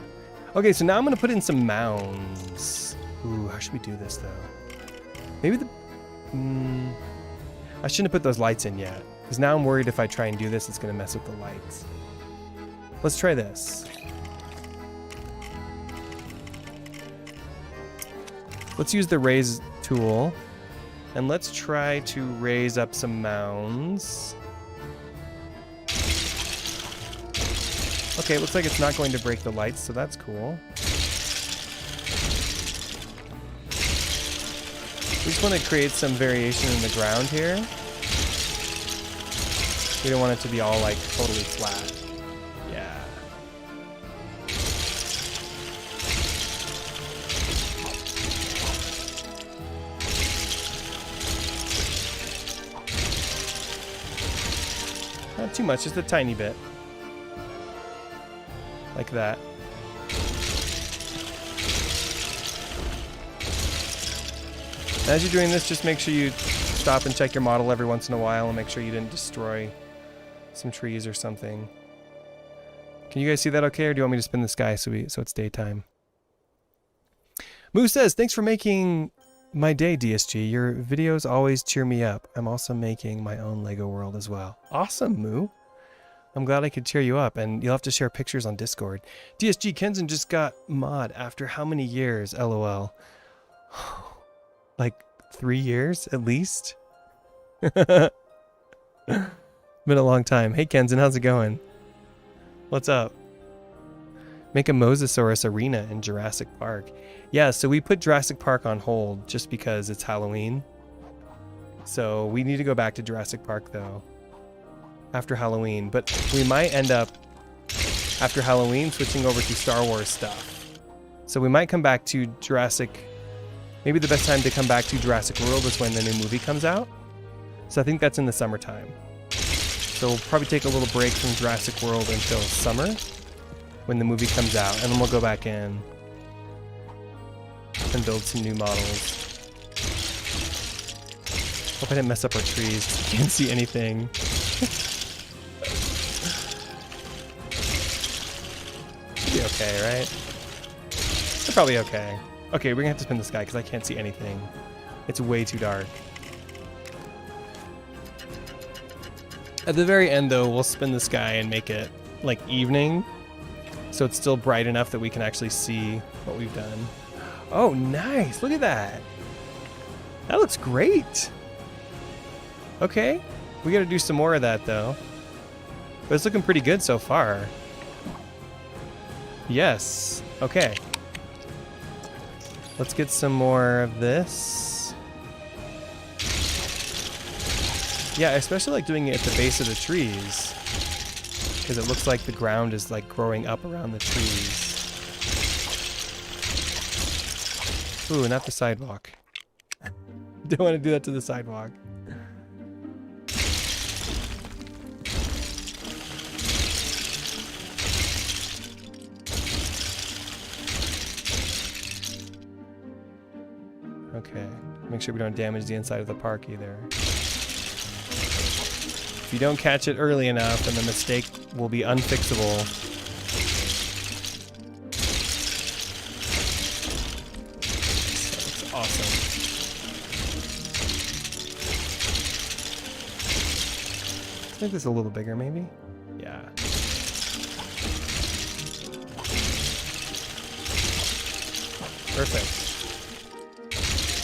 S1: Okay, so now I'm gonna put in some mounds. Ooh, how should we do this though? Maybe the... I shouldn't have put those lights in yet. Because now I'm worried if I try and do this, it's gonna mess with the lights. Let's try this. Let's use the raise tool. And let's try to raise up some mounds. Okay, it looks like it's not going to break the lights, so that's cool. We just want to create some variation in the ground here. We don't want it to be all like totally flat. Yeah. Not too much, just a tiny bit. Like that. As you're doing this, just make sure you stop and check your model every once in a while and make sure you didn't destroy some trees or something. Can you guys see that okay, or do you want me to spin the sky so it's daytime? Moo says, thanks for making my day, DSG. Your videos always cheer me up. I'm also making my own Lego world as well. Awesome, Moo. I'm glad I could cheer you up, and you'll have to share pictures on Discord. DSG Kenzen just got mod after how many years, LOL? Like 3 years at least? Been a long time. Hey Kenzen, how's it going? What's up? Make a Mosasaurus arena in Jurassic Park. Yeah, so we put Jurassic Park on hold just because it's Halloween. So we need to go back to Jurassic Park though. After Halloween, but we might end up after Halloween switching over to Star Wars stuff. So we might come back to Jurassic. Maybe the best time to come back to Jurassic World is when the new movie comes out. So I think that's in the summertime. So we'll probably take a little break from Jurassic World until summer when the movie comes out, and then we'll go back in and build some new models. Hope I didn't mess up our trees. Can't see anything. Be okay, right? They're probably okay. Okay, we're gonna have to spin the sky because I can't see anything. It's way too dark. At the very end though, we'll spin the sky and make it like evening. So it's still bright enough that we can actually see what we've done. Oh, nice. Look at that. That looks great. Okay. We got to do some more of that though. But it's looking pretty good so far. Yes. Okay. Let's get some more of this. Yeah, I especially like doing it at the base of the trees, because it looks like the ground is like growing up around the trees. Ooh, not the sidewalk. Don't want to do that to the sidewalk. Okay, make sure we don't damage the inside of the park either. If you don't catch it early enough, then the mistake will be unfixable. That's awesome. Make this a little bigger, maybe? Yeah. Perfect.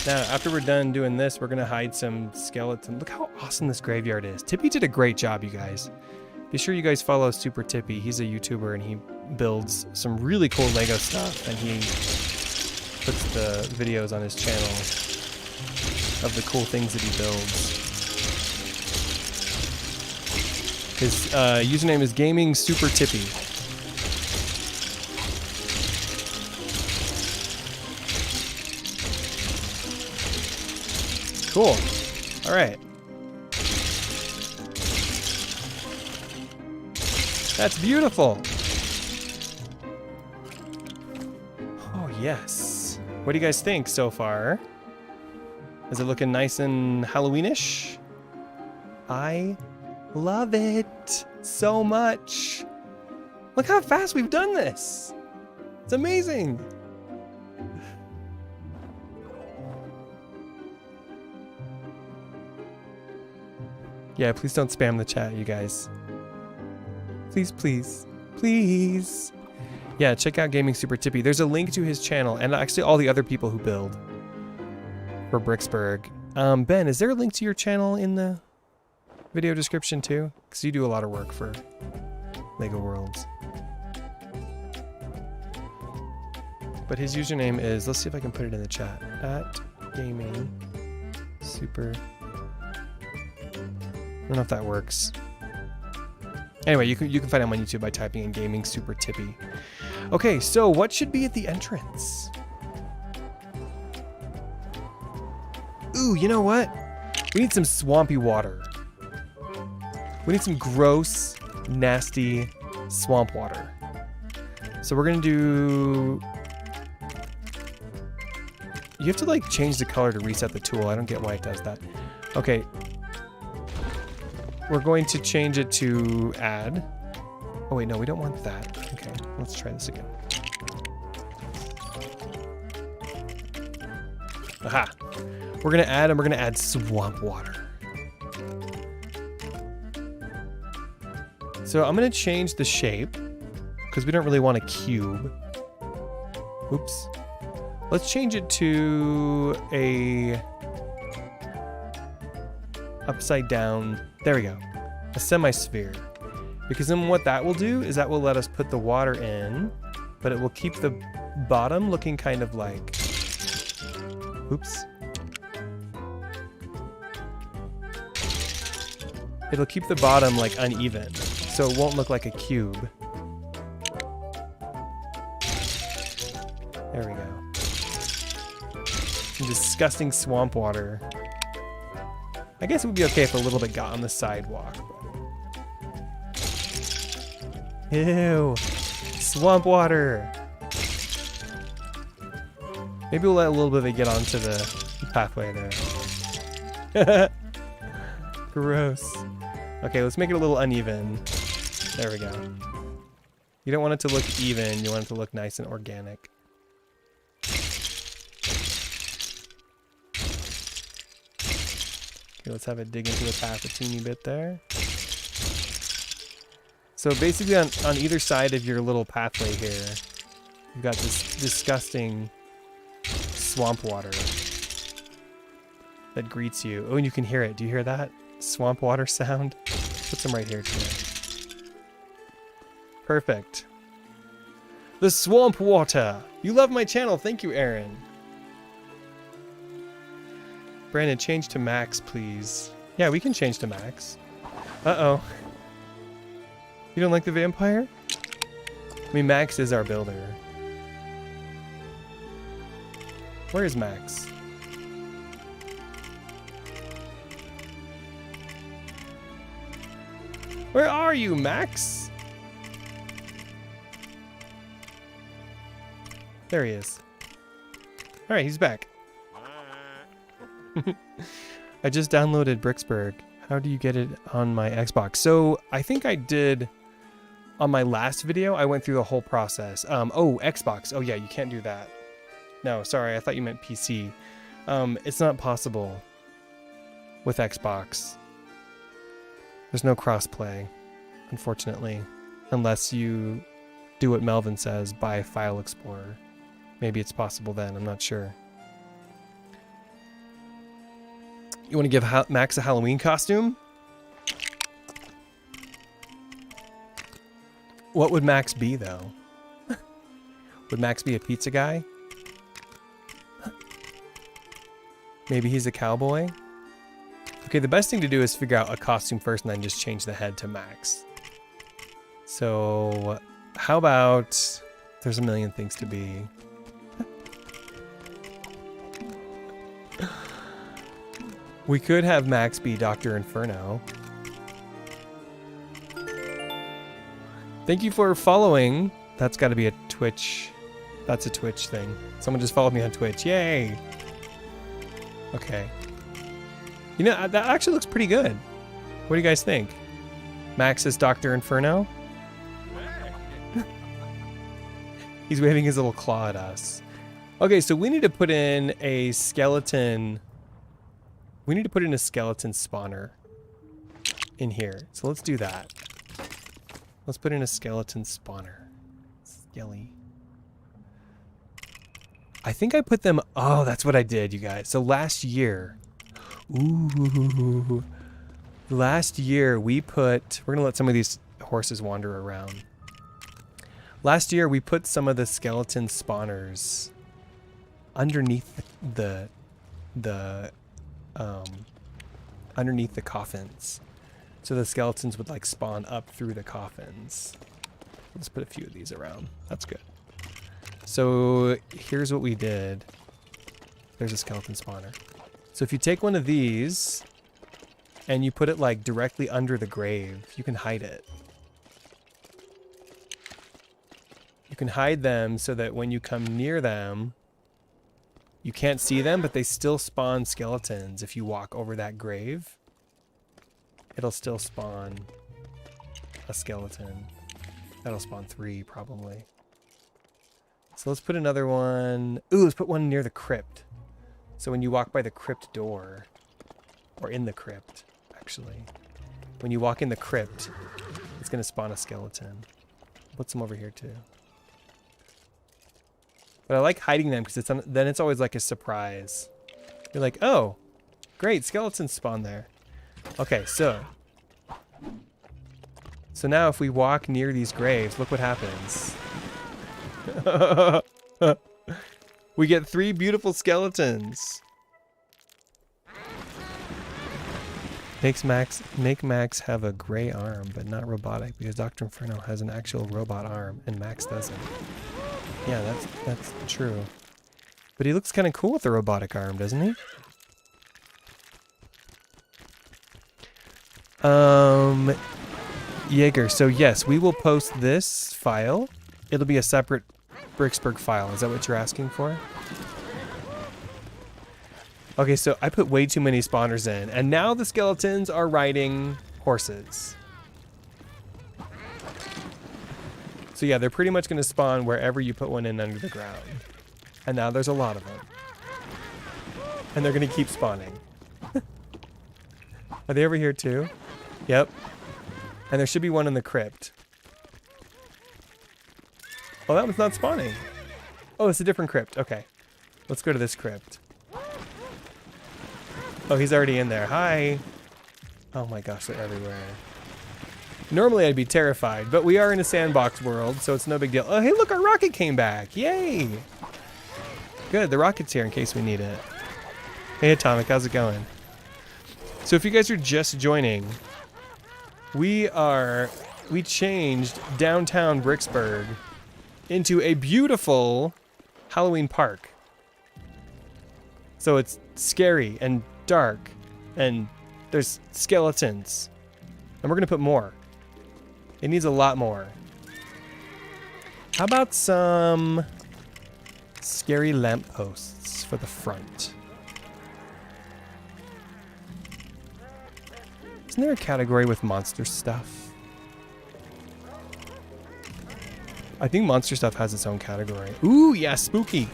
S1: Now, after we're done doing this, we're gonna hide some skeletons. Look how awesome this graveyard is. Tippy did a great job, you guys. Be sure you guys follow Super Tippy. He's a YouTuber and he builds some really cool Lego stuff, and he puts the videos on his channel of the cool things that he builds. His username is Gaming Super Tippy. Cool. All right. That's beautiful. Oh, yes. What do you guys think so far? Is it looking nice and Halloweenish? I Love it so much. Look how fast we've done this. It's amazing. Yeah, please don't spam the chat, you guys. Please, please, please. Yeah, check out Gaming Super Tippy. There's a link to his channel and actually all the other people who build for Bricksburg. Ben, is there a link to your channel in the video description too? Because you do a lot of work for Lego Worlds. But his username is, let's see if I can put it in the chat, @Gaming Super. I don't know if that works. Anyway, you can find him on YouTube by typing in Gaming Super Tippy. Okay, so what should be at the entrance? Ooh, you know what? We need some swampy water. We need some gross, nasty swamp water. So we're gonna do... You have to like change the color to reset the tool. I don't get why it does that. Okay. We're going to change it to add. Oh wait, no, we don't want that. Okay, let's try this again. Aha! We're gonna add, and we're gonna add swamp water. So I'm gonna change the shape because we don't really want a cube. Oops. Let's change it to a upside down. There we go. A semi-sphere. Because then what that will do is that will let us put the water in, but it will keep the bottom looking kind of like... Oops. It'll keep the bottom like uneven, so it won't look like a cube. There we go. Some disgusting swamp water. I guess it would be okay if a little bit got on the sidewalk. Ew. Swamp water. Maybe we'll let a little bit of it get onto the pathway there. Gross. Okay, let's make it a little uneven. There we go. You don't want it to look even, you want it to look nice and organic. Okay, let's have it dig into the path a teeny bit there. So basically on either side of your little pathway here, you've got this disgusting swamp water that greets you. Oh, and you can hear it. Do you hear that swamp water sound? Put some right here too. Perfect. The swamp water. You love my channel. Thank you, Aaron. Brandon, change to max, please. Yeah, we can change to max. Uh-oh. You don't like the vampire? I mean, Max is our builder. Where is Max? Where are you, Max? There he is. All right, he's back. I just downloaded Bricksburg. How do you get it on my Xbox? So I think I did on my last video. I went through the whole process. Oh, Xbox. Oh yeah, you can't do that. No, sorry. I thought you meant PC. It's not possible with Xbox. There's no crossplay, unfortunately, unless you do what Melvin says, buy File Explorer. Maybe it's possible then. I'm not sure. You want to give Max a Halloween costume? What would Max be, though? Would Max be a pizza guy? Maybe he's a cowboy? Okay, the best thing to do is figure out a costume first and then just change the head to Max. So, how about... There's a million things to be. We could have Max be Dr. Inferno. Thank you for following. That's got to be a Twitch. That's a Twitch thing. Someone just followed me on Twitch. Yay! Okay. You know, that actually looks pretty good. What do you guys think? Max is Dr. Inferno. He's waving his little claw at us. Okay, so we need to put in a skeleton. We need to put in a skeleton spawner in here. So let's do that. Let's put in a skeleton spawner. Skelly. I think I put them... Oh, that's what I did, you guys. So last year... Ooh. Last year we put... We're going to let some of these horses wander around. Last year we put some of the skeleton spawners underneath underneath the coffins. So the skeletons would like spawn up through the coffins. Let's put a few of these around. That's good. So here's what we did. There's a skeleton spawner. So if you take one of these and you put it like directly under the grave, you can hide it. You can hide them so that when you come near them, you can't see them, but they still spawn skeletons. If you walk over that grave, it'll still spawn a skeleton. That'll spawn 3 probably. So let's put another one. Ooh, let's put one near the crypt. So when you walk by the crypt door, or in the crypt, actually. When you walk in the crypt, it's going to spawn a skeleton. Put some over here too. But I like hiding them because then it's always like a surprise. You're like, oh, great, skeletons spawn there. Okay, so now if we walk near these graves, look what happens. We get 3 beautiful skeletons. Make Max have a gray arm, but not robotic, because Dr. Inferno has an actual robot arm, and Max doesn't. Yeah, that's true. But he looks kind of cool with the robotic arm, doesn't he? Jaeger, so yes, we will post this file. It'll be a separate Bricksburg file. Is that what you're asking for? Okay, so I put way too many spawners in, and now the skeletons are riding horses. So yeah, they're pretty much going to spawn wherever you put one in under the ground. And now there's a lot of them. And they're going to keep spawning. Are they over here too? Yep. And there should be one in the crypt. Oh, that one's not spawning. Oh, it's a different crypt. Okay. Let's go to this crypt. Oh, he's already in there. Hi. Oh my gosh, they're everywhere. Normally I'd be terrified, but we are in a sandbox world, so it's no big deal. Oh, hey, look, our rocket came back. Yay. Good, the rocket's here in case we need it. Hey, Atomic, how's it going? So if you guys are just joining, we changed downtown Bricksburg into a beautiful Halloween park. So it's scary and dark, and there's skeletons. And we're gonna put more. It needs a lot more. How about some scary lampposts for the front? Isn't there a category with monster stuff? I think monster stuff has its own category. Ooh, yeah, spooky.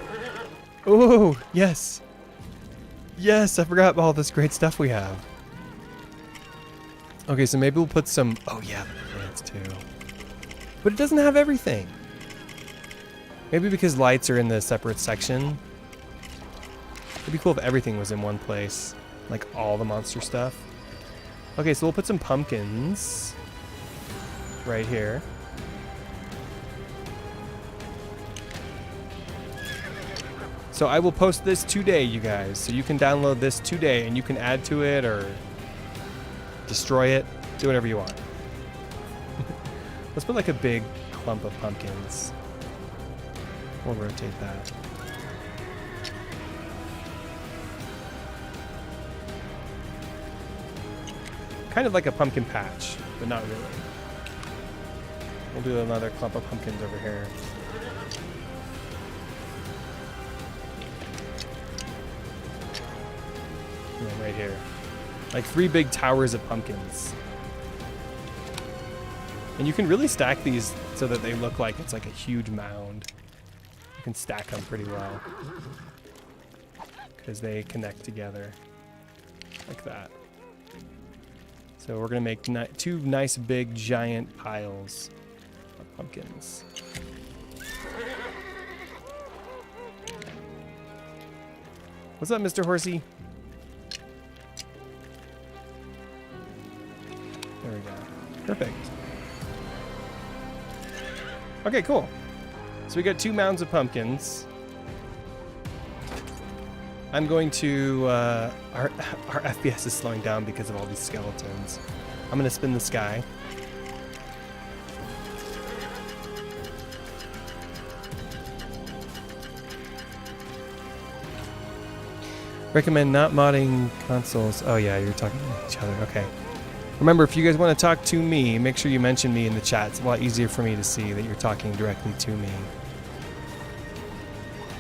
S1: Ooh, yes. Yes, I forgot about all this great stuff we have. Okay, so maybe we'll put some... Oh, yeah, the plants too. But it doesn't have everything. Maybe because lights are in the separate section. It'd be cool if everything was in one place. Like all the monster stuff. Okay, so we'll put some pumpkins right here. So I will post this today, you guys. So you can download this today and you can add to it or destroy it. Do whatever you want. Let's put like a big clump of pumpkins. We'll rotate that. Kind of like a pumpkin patch, but not really. We'll do another clump of pumpkins over here. And then right here. Like 3 big towers of pumpkins. And you can really stack these so that they look like it's like a huge mound. You can stack them pretty well because they connect together like that. So we're gonna make two nice big giant piles of pumpkins. What's up, Mr. Horsey? There we go. Perfect. Okay, cool. So we got 2 mounds of pumpkins. I'm going to, our FPS is slowing down because of all these skeletons. I'm gonna spin this guy. Recommend not modding consoles. Oh yeah, you're talking to each other, okay. Remember, if you guys want to talk to me, make sure you mention me in the chat. It's a lot easier for me to see that you're talking directly to me.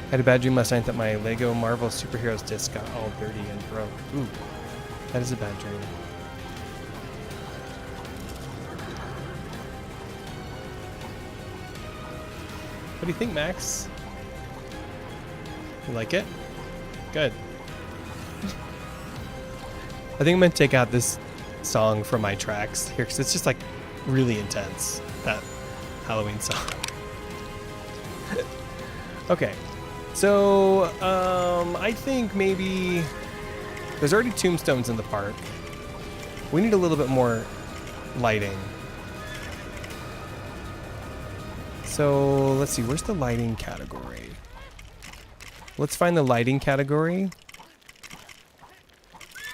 S1: I had a bad dream last night that my Lego Marvel Superheroes disc got all dirty and broke. Ooh, that is a bad dream. What do you think, Max? You like it? Good. I think I'm going to take out this song from my tracks here because it's just like really intense, that Halloween song. Okay, so I think maybe there's already tombstones in the park. We need a little bit more lighting. So let's see, where's the lighting category? Let's find the lighting category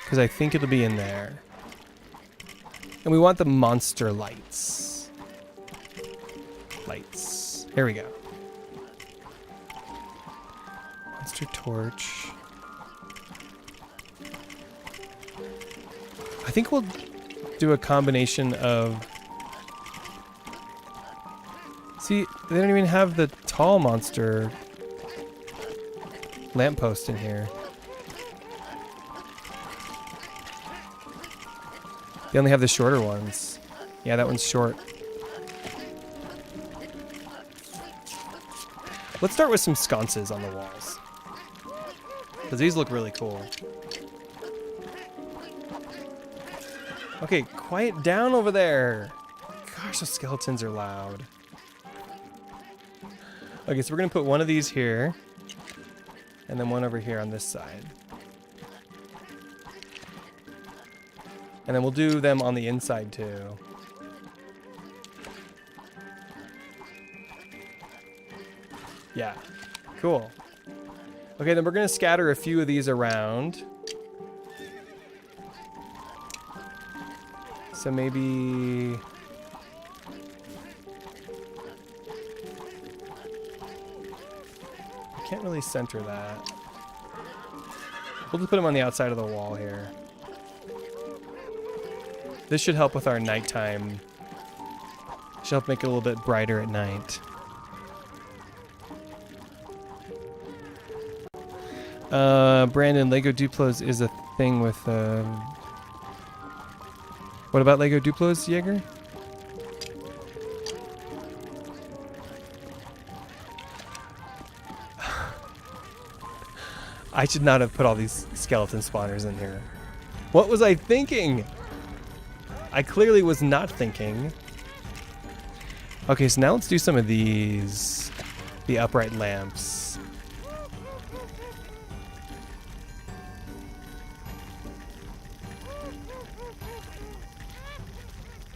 S1: because I think it'll be in there. And we want the monster lights. Lights. Here we go. Monster torch. I think we'll do a combination of... See, they don't even have the tall monster lamppost in here. They only have the shorter ones. Yeah, that one's short. Let's start with some sconces on the walls, because these look really cool. Okay, quiet down over there. Gosh, those skeletons are loud. Okay, so we're gonna put one of these here, and then one over here on this side. And then we'll do them on the inside too. Yeah, cool. Okay, then we're gonna scatter a few of these around. So maybe... I can't really center that. We'll just put them on the outside of the wall here. This should help with our nighttime. Should help make it a little bit brighter at night. Brandon, Lego Duplos is a thing with... What about Lego Duplos, Jaeger? I should not have put all these skeleton spawners in here. What was I thinking? I clearly was not thinking. Okay, so now let's do some of these. The upright lamps.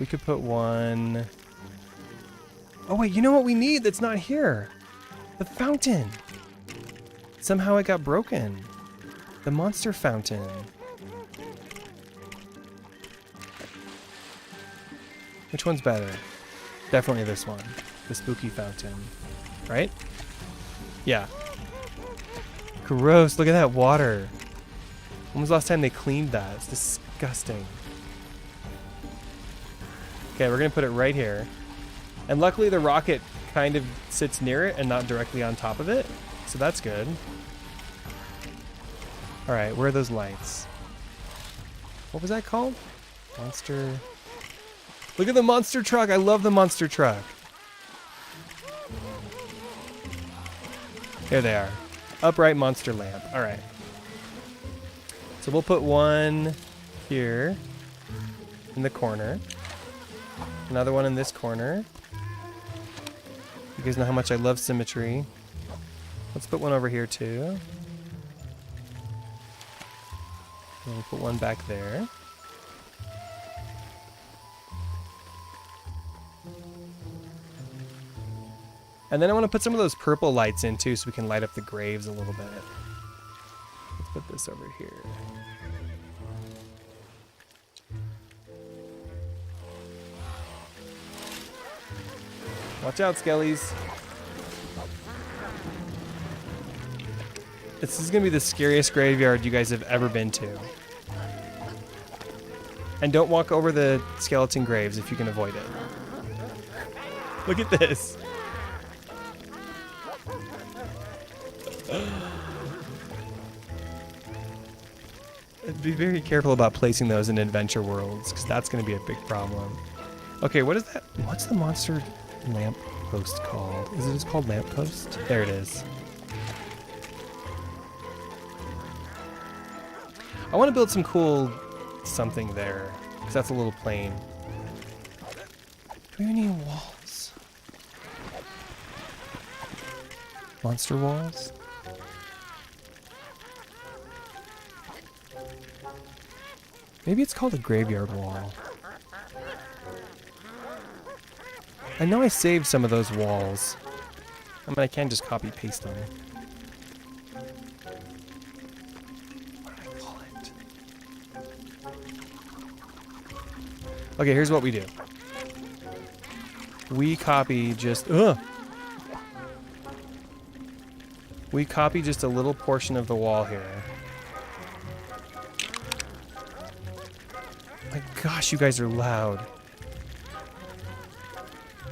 S1: We could put one... Oh wait, you know what we need that's not here? The fountain. Somehow it got broken. The monster fountain. Which one's better? Definitely this one. The spooky fountain. Right? Yeah. Gross, look at that water. When was the last time they cleaned that? It's disgusting. Okay, we're gonna put it right here. And luckily the rocket kind of sits near it and not directly on top of it. So that's good. Alright, where are those lights? What was that called? Monster... Look at the monster truck. I love the monster truck. Here they are. Upright monster lamp. All right. So we'll put one here in the corner. Another one in this corner. You guys know how much I love symmetry. Let's put one over here too. And we'll put one back there. And then I want to put some of those purple lights in too so we can light up the graves a little bit. Let's put this over here. Watch out, skellies. This is going to be the scariest graveyard you guys have ever been to. And don't walk over the skeleton graves if you can avoid it. Look at this. Be very careful about placing those in adventure worlds, because that's going to be a big problem. Okay, what is that? What's the monster lamp post called? Is it just called lamp post? There it is. I want to build some cool something there, because that's a little plain. Do we need walls? Monster walls? Maybe it's called a graveyard wall. I know I saved some of those walls. I mean, I can just copy paste them. What did I call it? Okay, here's what we do. We copy just... We copy just a little portion of the wall here. My gosh, you guys are loud.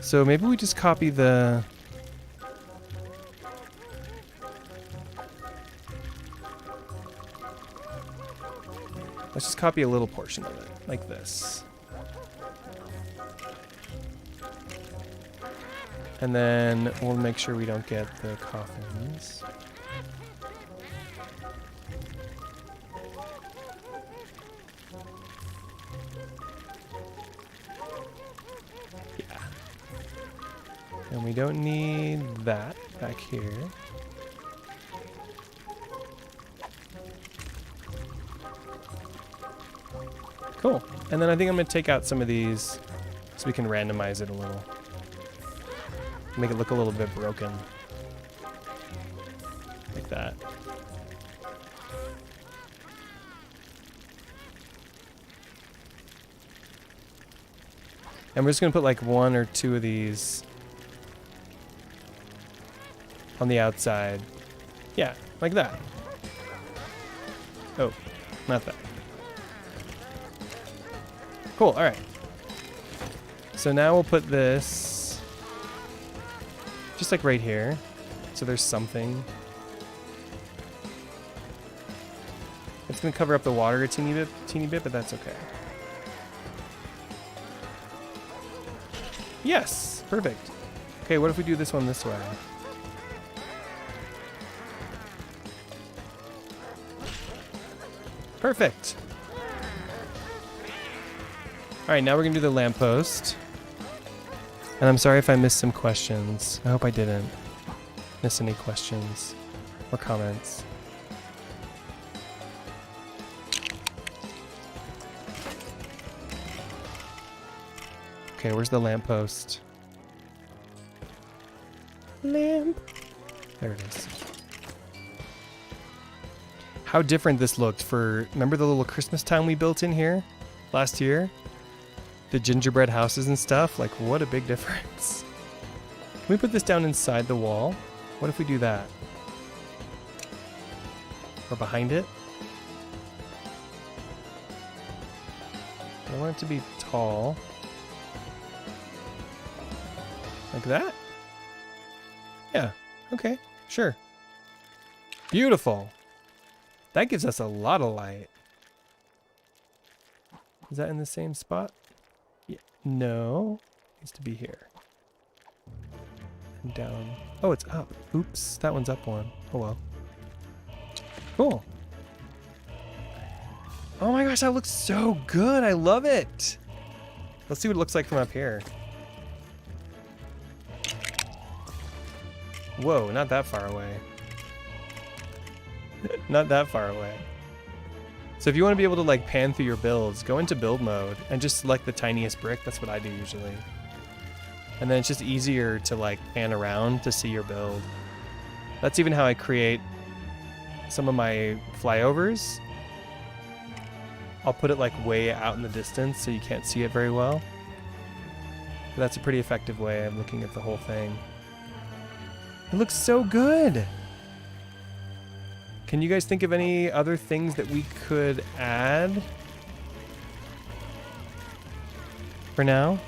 S1: So maybe we just copy the... Let's just copy a little portion of it, like this. And then we'll make sure we don't get the coffins. Yeah. And we don't need that back here. Cool. And then I think I'm going to take out some of these so we can randomize it a little. Make it look a little bit broken. Like that. And we're just going to put like one or two of these on the outside. Yeah, like that. Oh, not that. Cool, alright. So now we'll put this just like right here. So there's something. It's going to cover up the water a teeny bit, but that's okay. Yes, perfect. Okay, what if we do this one this way? Perfect. All right, now we're gonna do the lamppost. And I'm sorry if I missed some questions. I hope I didn't miss any questions or comments. Okay, where's the lamppost? Lamp. There it is. How different this looked for, remember the little Christmas town we built in here last year? The gingerbread houses and stuff? Like, what a big difference. Can we put this down inside the wall? What if we do that? Or behind it? I want it to be tall. Like that? Yeah, okay, sure. Beautiful. That gives us a lot of light. Is that in the same spot? Yeah, No. It needs to be here. And down. Oh, it's up. Oops. That one's up one. Oh well. Cool. Oh my gosh, that looks so good. I love it. Let's see what it looks like from up here. Whoa, not that far away. Not that far away. So if you want to be able to like pan through your builds, go into build mode and just select the tiniest brick. That's what I do usually. And then it's just easier to like pan around to see your build. That's even how I create some of my flyovers. I'll put it like way out in the distance so you can't see it very well. But that's a pretty effective way of looking at the whole thing. It looks so good. Can you guys think of any other things that we could add for now?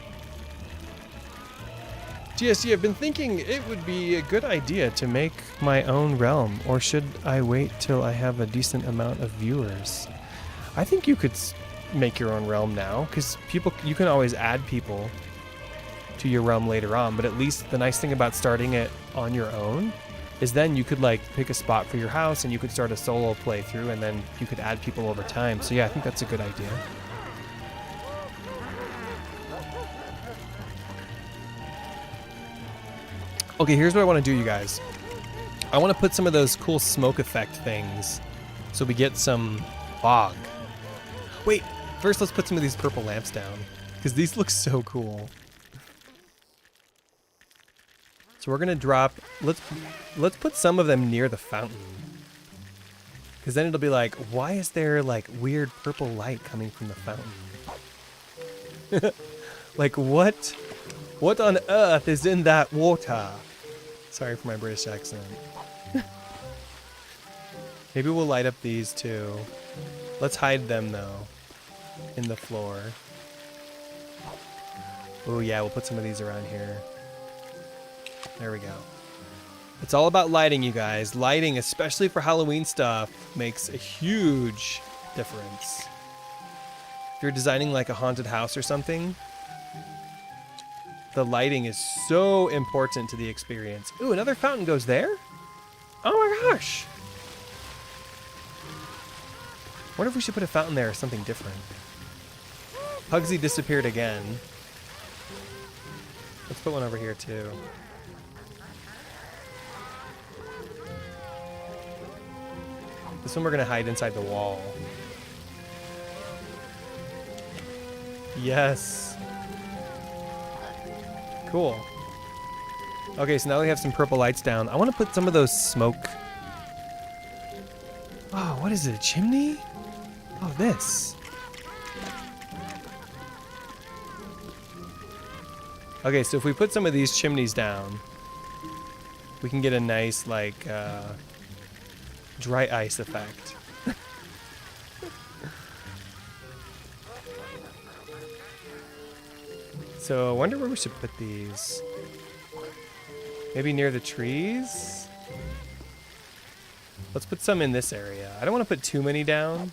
S1: GSG, I've been thinking it would be a good idea to make my own realm, or should I wait till I have a decent amount of viewers? I think you could make your own realm now, because you can always add people to your realm later on, but at least the nice thing about starting it on your own is then you could like pick a spot for your house and you could start a solo playthrough and then you could add people over time. So yeah, I think that's a good idea. Okay, here's what I want to do, you guys. I want to put some of those cool smoke effect things so we get some fog. Wait, first let's put some of these purple lamps down because these look so cool. So we're gonna drop, let's put some of them near the fountain. Because then it'll be like, why is there like weird purple light coming from the fountain? Like what on earth is in that water? Sorry for my British accent. Maybe we'll light up these too. Let's hide them though in the floor. Oh yeah, we'll put some of these around here. There we go. It's all about lighting, you guys. Lighting, especially for Halloween stuff, makes a huge difference. If you're designing like a haunted house or something, the lighting is so important to the experience. Ooh, another fountain goes there? Oh my gosh. I wonder if we should put a fountain there or something different. Pugsy disappeared again. Let's put one over here too. This one we're gonna hide inside the wall. Yes. Cool. Okay, so now we have some purple lights down. I want to put some of those smoke. Oh, what is it? A chimney? Oh, this. Okay, so if we put some of these chimneys down, we can get a nice, like, dry ice effect. So I wonder where we should put these. Maybe near the trees? Let's put some in this area. I don't want to put too many down.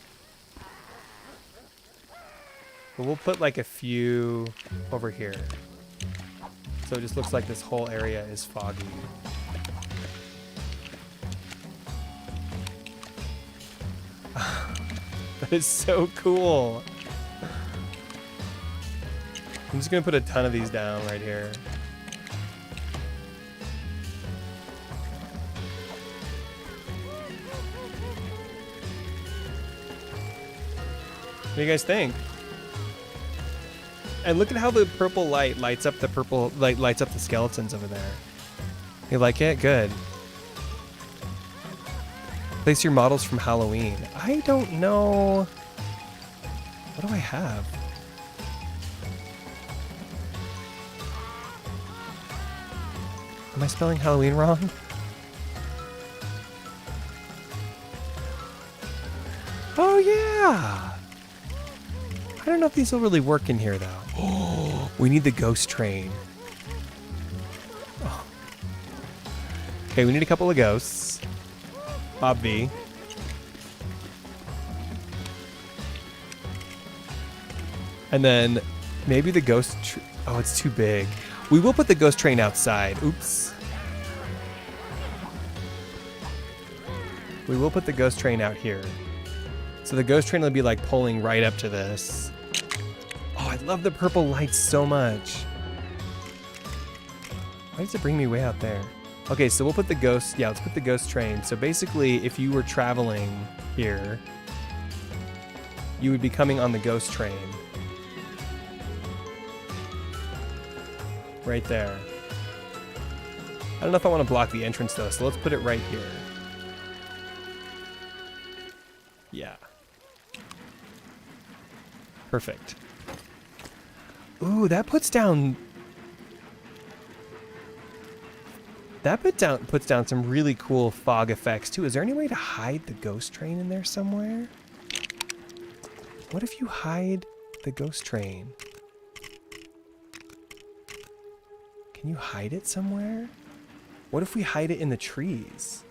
S1: But we'll put like a few over here. So it just looks like this whole area is foggy. That is so cool. I'm just gonna put a ton of these down right here. What do you guys think? And look at how the purple light lights up the skeletons over there. You like it? Good. Place your models from Halloween. I don't know. What do I have? Am I spelling Halloween wrong? Oh yeah! I don't know if these will really work in here though. Oh, we need the ghost train. Oh. Okay, we need a couple of ghosts. Obvi. And then Maybe the ghost... Oh, it's too big. We will put the ghost train outside. Oops. We will put the ghost train out here. So the ghost train will be like pulling right up to this. Oh, I love the purple lights so much. Why does it bring me way out there? Okay, so we'll put the ghost... Yeah, let's put the ghost train. So basically, if you were traveling here, you would be coming on the ghost train. Right there. I don't know if I want to block the entrance though, so let's put it right here. Yeah. Perfect. Ooh, that puts down... That puts down some really cool fog effects too. Is there any way to hide the ghost train in there somewhere? What if you hide the ghost train? Can you hide it somewhere? What if we hide it in the trees?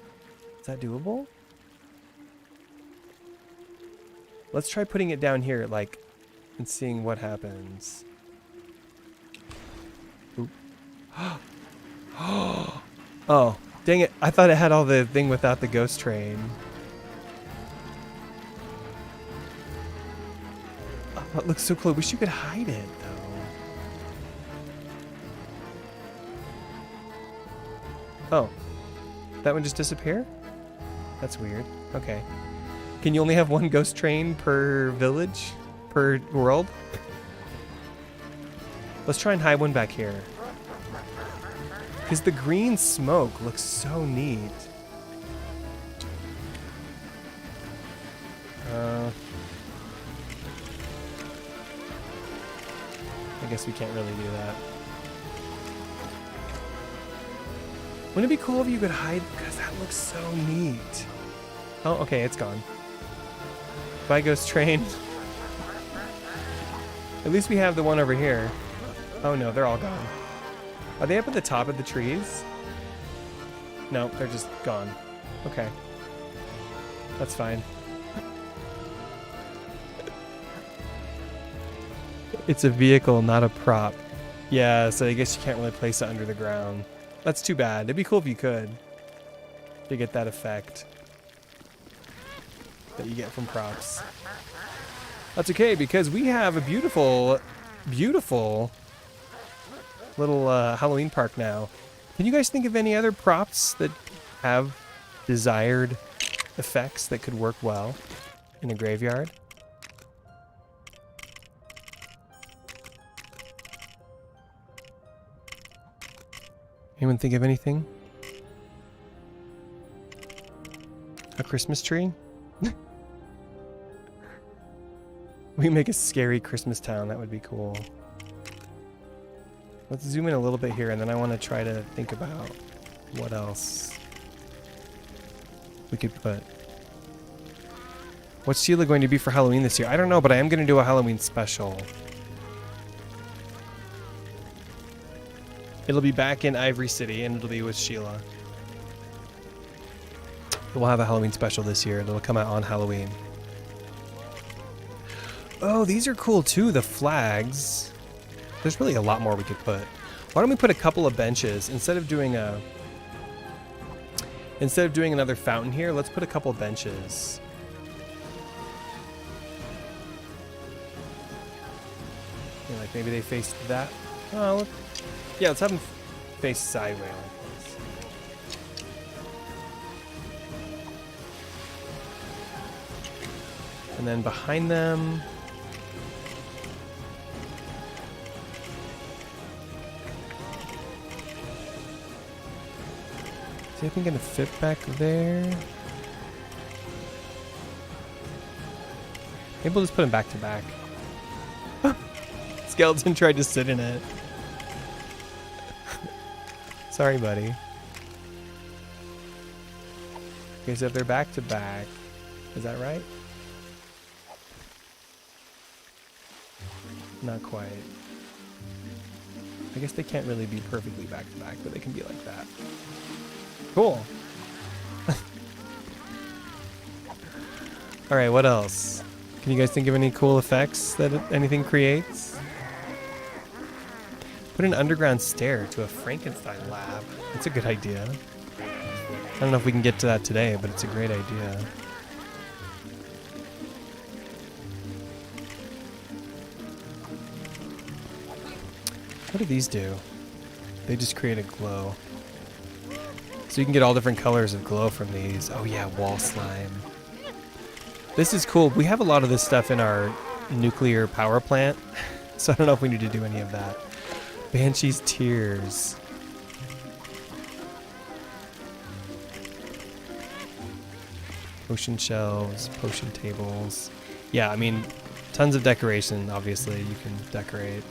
S1: Is that doable? Let's try putting it down here, like, and seeing what happens. Oop. Oh, dang it. I thought it had all the thing without the ghost train. Oh, it looks so cool. I wish you could hide it, though. Oh. That one just disappear? That's weird. Okay. Can you only have one ghost train per village? Per world? Let's try and hide one back here. Because the green smoke looks so neat. I guess we can't really do that. Wouldn't it be cool if you could hide? Because that looks so neat. Oh, okay, it's gone. Bye, ghost train. At least we have the one over here. Oh no, they're all gone. Are they up at the top of the trees? No, they're just gone. Okay. That's fine. It's a vehicle, not a prop. Yeah, so I guess you can't really place it under the ground. That's too bad. It'd be cool if you could. To get that effect that you get from props. That's okay, because we have a beautiful, beautiful little Halloween park now. Can you guys think of any other props that have desired effects that could work well in a graveyard? Anyone think of anything? A Christmas tree? We make a scary Christmas town. That would be cool. Let's zoom in a little bit here, and then I want to try to think about what else we could put. What's Sheila going to be for Halloween this year? I don't know, but I am going to do a Halloween special. It'll be back in Ivory City, and it'll be with Sheila. We'll have a Halloween special this year. It'll come out on Halloween. Oh, these are cool too, the flags. There's really a lot more we could put. Why don't we put a couple of benches instead of doing another fountain here? Let's put a couple of benches. Yeah, like maybe they face that. Oh, yeah, let's have them face sideways like this. And then behind them. Is anything gonna fit back there? Maybe we'll just put them back to back. Skeleton tried to sit in it. Sorry, buddy. Okay, so if they're back to back, is that right? Not quite. I guess they can't really be perfectly back to back, but they can be like that. Cool. Alright, what else? Can you guys think of any cool effects that anything creates? Put an underground stair to a Frankenstein lab. That's a good idea. I don't know if we can get to that today, but it's a great idea. What do these do? They just create a glow. So you can get all different colors of glow from these. Oh yeah, wall slime. This is cool. We have a lot of this stuff in our nuclear power plant, so I don't know if we need to do any of that. Banshee's Tears. Potion shelves, potion tables. Yeah, I mean, tons of decoration, obviously, you can decorate.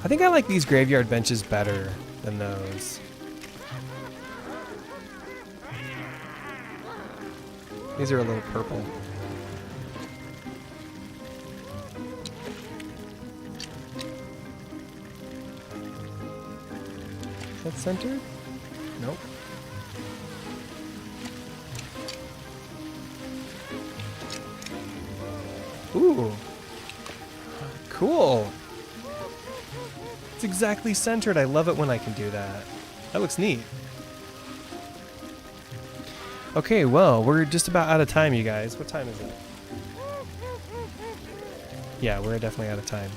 S1: I think I like these graveyard benches better than those. These are a little purple. Is that centered? Nope. Ooh. Cool. It's exactly centered. I love it when I can do that. That looks neat. Okay, well, we're just about out of time, you guys. What time is it? Yeah, we're definitely out of time.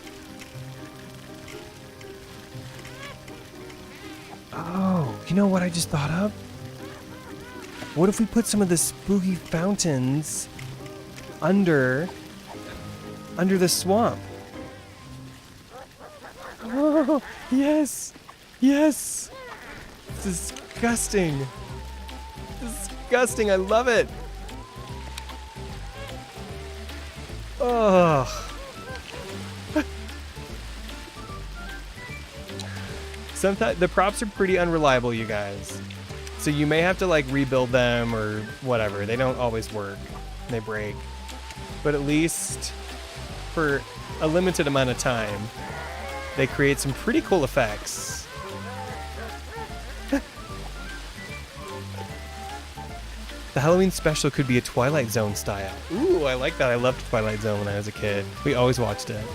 S1: Oh, you know what I just thought of? What if we put some of the spooky fountains under the swamp? Oh, yes! Yes! It's disgusting. Disgusting, I love it. Oh. Sometimes the props are pretty unreliable, you guys. So you may have to like rebuild them or whatever. They don't always work. They break. But at least for a limited amount of time, they create some pretty cool effects. The Halloween special could be a Twilight Zone style. Ooh, I like that. I loved Twilight Zone when I was a kid. We always watched it.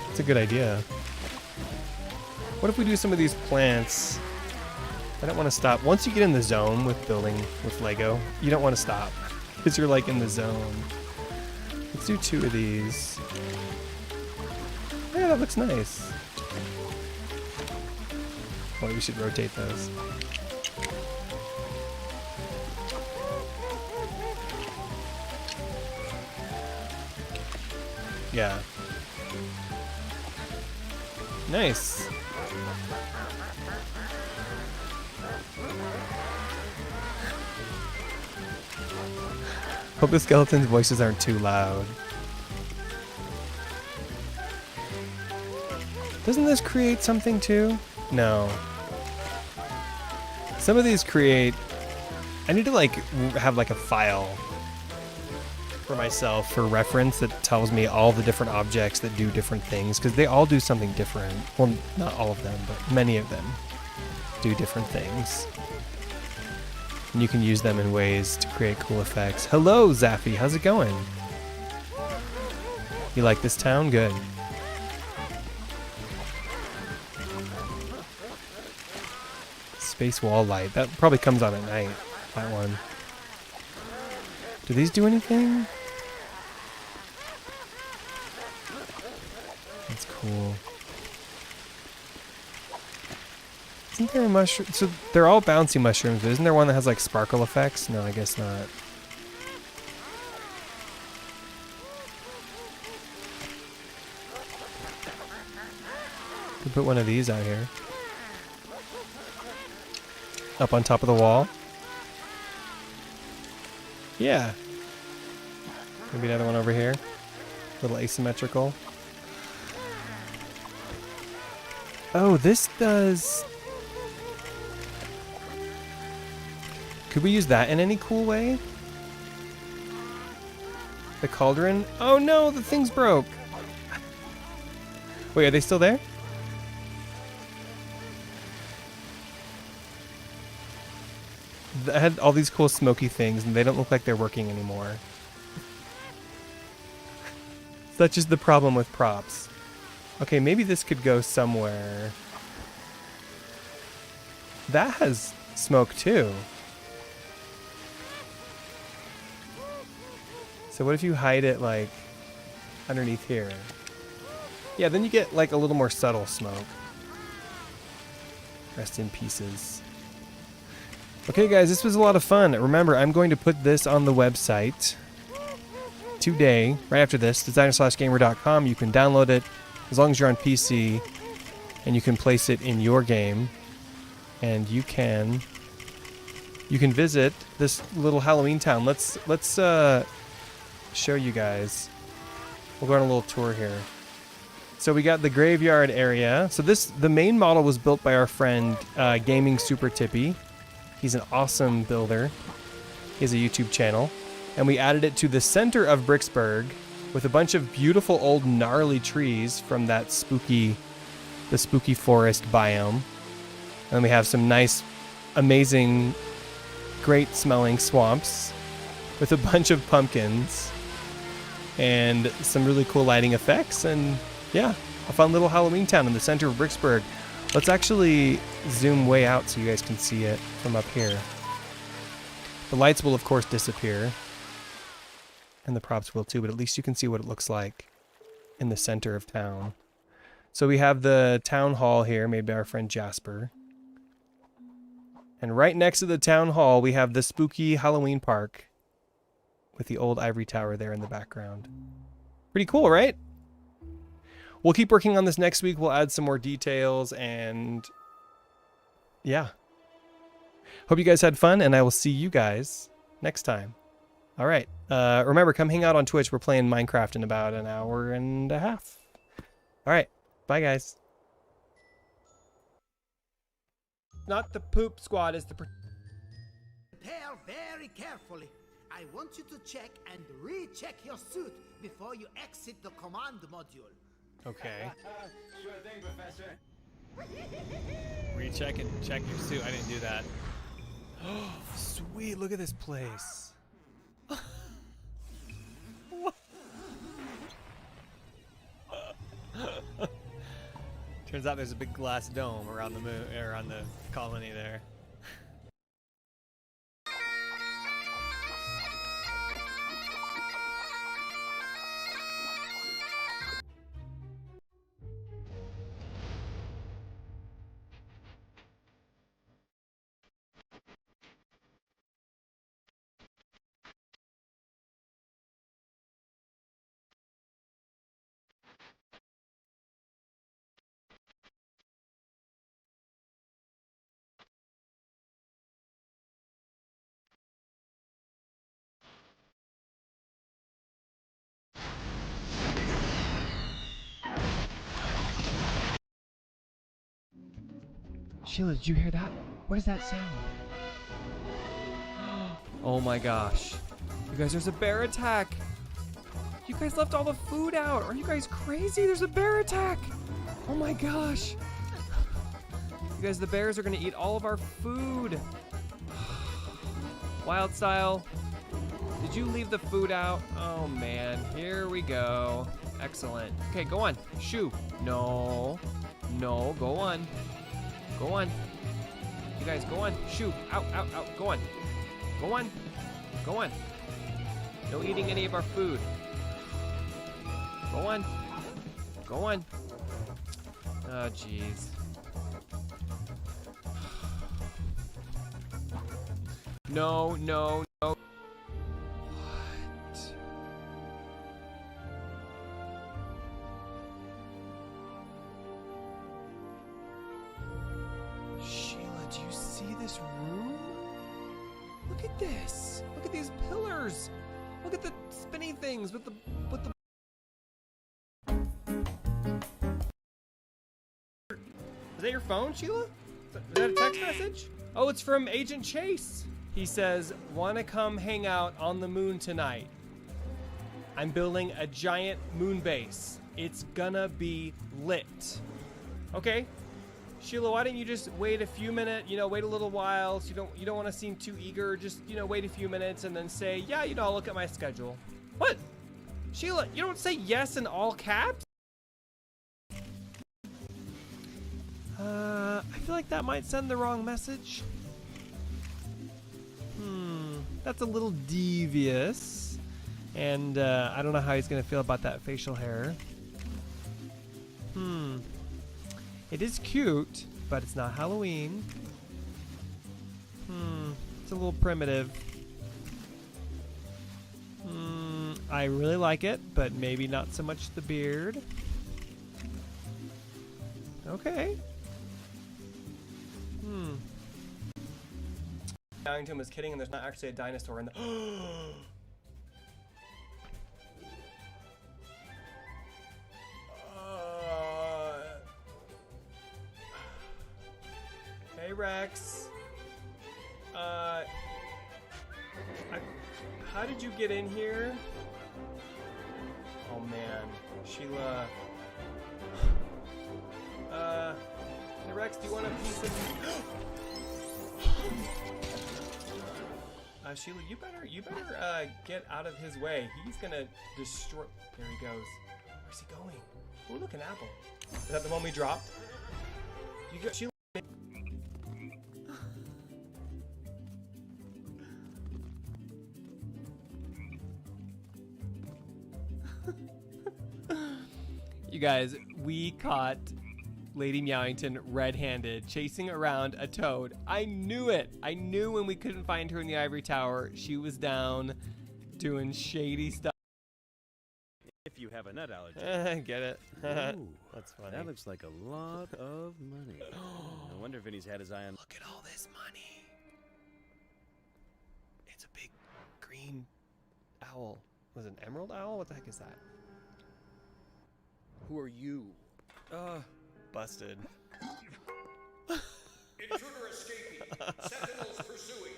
S1: It's a good idea. What if we do some of these plants? I don't want to stop. Once you get in the zone with building with Lego, you don't want to stop because you're like in the zone. Let's do 2 of these. Yeah, that looks nice. Well, we should rotate those. Yeah. Nice. Hope the skeleton's voices aren't too loud. Doesn't this create something too? No. Some of these create... I need to like have like a file for myself for reference that tells me all the different objects that do different things, because they all do something different. Well, not all of them, but many of them do different things. And you can use them in ways to create cool effects. Hello, Zaffy. How's it going? You like this town? Good. Space wall light. That probably comes on at night. That one. Do these do anything? That's cool. Isn't there a mushroom? So they're all bouncy mushrooms, but isn't there one that has like sparkle effects? No, I guess not. Could put one of these out here. Up on top of the wall. Yeah. Maybe another one over here. A little asymmetrical. Oh, this does... Could we use that in any cool way? The cauldron? Oh no, the thing's broke. Wait, are they still there? I had all these cool smoky things and they don't look like they're working anymore. Such is the problem with props. Okay, maybe this could go somewhere. That has smoke too. So what if you hide it like underneath here? Yeah, then you get like a little more subtle smoke. Rest in pieces. Okay guys, this was a lot of fun. Remember, I'm going to put this on the website today, right after this, designer/gamer.com. You can download it as long as you're on PC, and you can place it in your game. And you can visit this little Halloween town. Let's show you guys. We'll go on a little tour here. So we got the graveyard area. So the main model was built by our friend Gaming Super Tippy. He's an awesome builder. He has a YouTube channel. And we added it to the center of Bricksburg with a bunch of beautiful old gnarly trees from the spooky forest biome. And then we have some nice, amazing, great smelling swamps with a bunch of pumpkins and some really cool lighting effects. And yeah, a fun little Halloween town in the center of Bricksburg. Let's actually zoom way out so you guys can see it from up here. The lights will of course disappear, and the props will too, but at least you can see what it looks like in the center of town. So we have the town hall here, made by our friend Jasper. And right next to the town hall, we have the spooky Halloween park with the old ivory tower there in the background. Pretty cool, right? We'll keep working on this next week. We'll add some more details, and yeah. Hope you guys had fun, and I will see you guys next time. All right. Remember, come hang out on Twitch. We're playing Minecraft in about an hour and a half. All right. Bye, guys. Not the poop squad, it's the...
S2: Prepare very carefully. I want you to check and recheck your suit before you exit the command module.
S1: Okay.
S3: Sure thing, Professor.
S1: Recheck and check your suit. I didn't do that. Oh, sweet. Look at this place. Turns out there's a big glass dome around the moon, or on the colony there. Sheila, did you hear that? What is that sound? Oh my gosh. You guys, there's a bear attack. You guys left all the food out. Are you guys crazy? There's a bear attack. Oh my gosh. You guys, the bears are gonna eat all of our food. Wild style. Did you leave the food out? Oh man, here we go. Excellent. Okay, go on. Shoo. No. No, go on. Go on. You guys, go on. Shoo. Out, out, out. Go on. Go on. Go on. No eating any of our food. Go on. Go on. Oh, jeez. No, no, no. What? Sheila, do you see this room? Look at this. Look at these pillars. Look at the spinny things with the Is that your phone, Sheila? Is that a text message? Oh, it's from Agent Chase. He says, "Wanna come hang out on the moon tonight? I'm building a giant moon base. It's gonna be lit." Okay. Sheila, why don't you just wait a few minutes, wait a little while, so you don't want to seem too eager. Just, wait a few minutes and then say, "Yeah, I'll look at my schedule." What? Sheila, you don't say yes in all caps? I feel like that might send the wrong message. That's a little devious. And I don't know how he's gonna feel about that facial hair. It is cute, but it's not Halloween. It's a little primitive. I really like it, but maybe not so much the beard. Okay. Darrington was kidding, and there's not actually a dinosaur in the. Hey Rex. How did you get in here? Oh man, Sheila. Hey Rex, do you want a piece of? Sheila, you better get out of his way. He's gonna destroy. There he goes. Where's he going? Oh, look, an apple. Is that the one we dropped? You go, Sheila. You guys, we caught Lady Meowington red-handed chasing around a toad. I knew it. I knew when we couldn't find her in the ivory tower, she was down doing shady stuff.
S4: If you have a nut allergy.
S1: Get it?
S4: Ooh,
S1: that's funny.
S4: That looks like a lot of money. I wonder if Vinny's had his eye on.
S1: Look at all this money. It's a big green owl. Was it an emerald owl? What the heck is that?
S4: Who are you?
S1: Busted.
S3: Intruder escaping. Sentinels pursuing.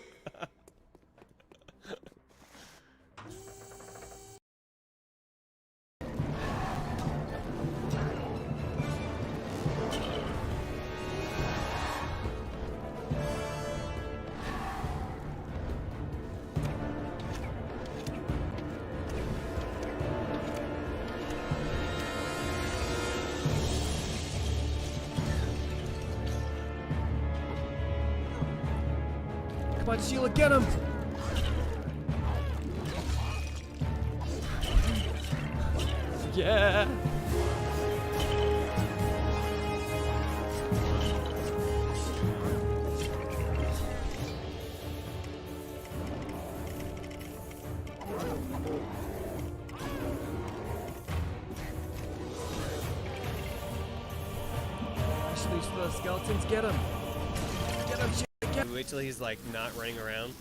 S1: Come on, Sheila, get him! Yeah! Actually, the skeletons, get him! Get him, Sheila! Wait till he's like not running around.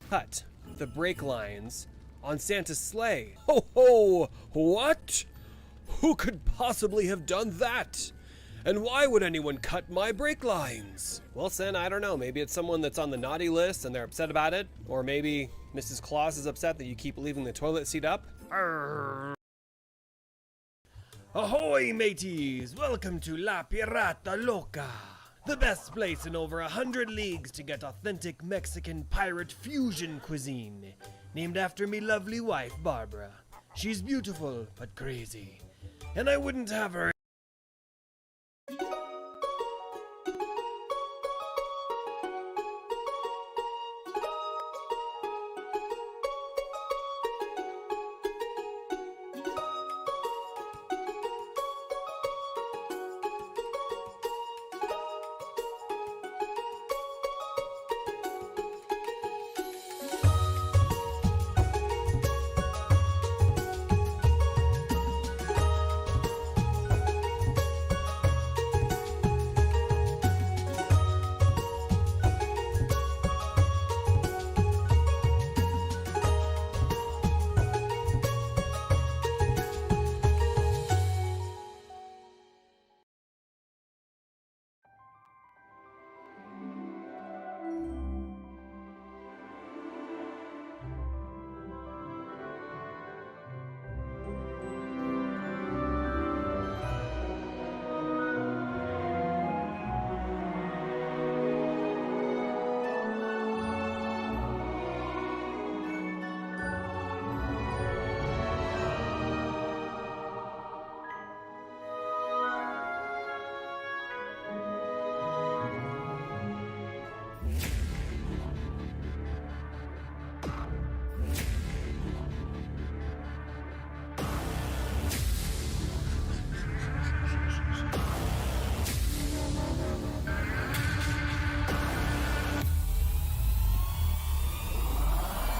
S1: Hut, the brake lines on Santa's sleigh. Ho ho! What? Who could possibly have done that? And why would anyone cut my brake lines? Well, Sen, I don't know. Maybe it's someone that's on the naughty list and they're upset about it. Or maybe Mrs. Claus is upset that you keep leaving the toilet seat up. Arrgh. Ahoy, mateys! Welcome to La Pirata Loca. The best place in over 100 leagues to get authentic Mexican pirate fusion cuisine. Named after me lovely wife, Barbara. She's beautiful, but crazy. And I wouldn't have her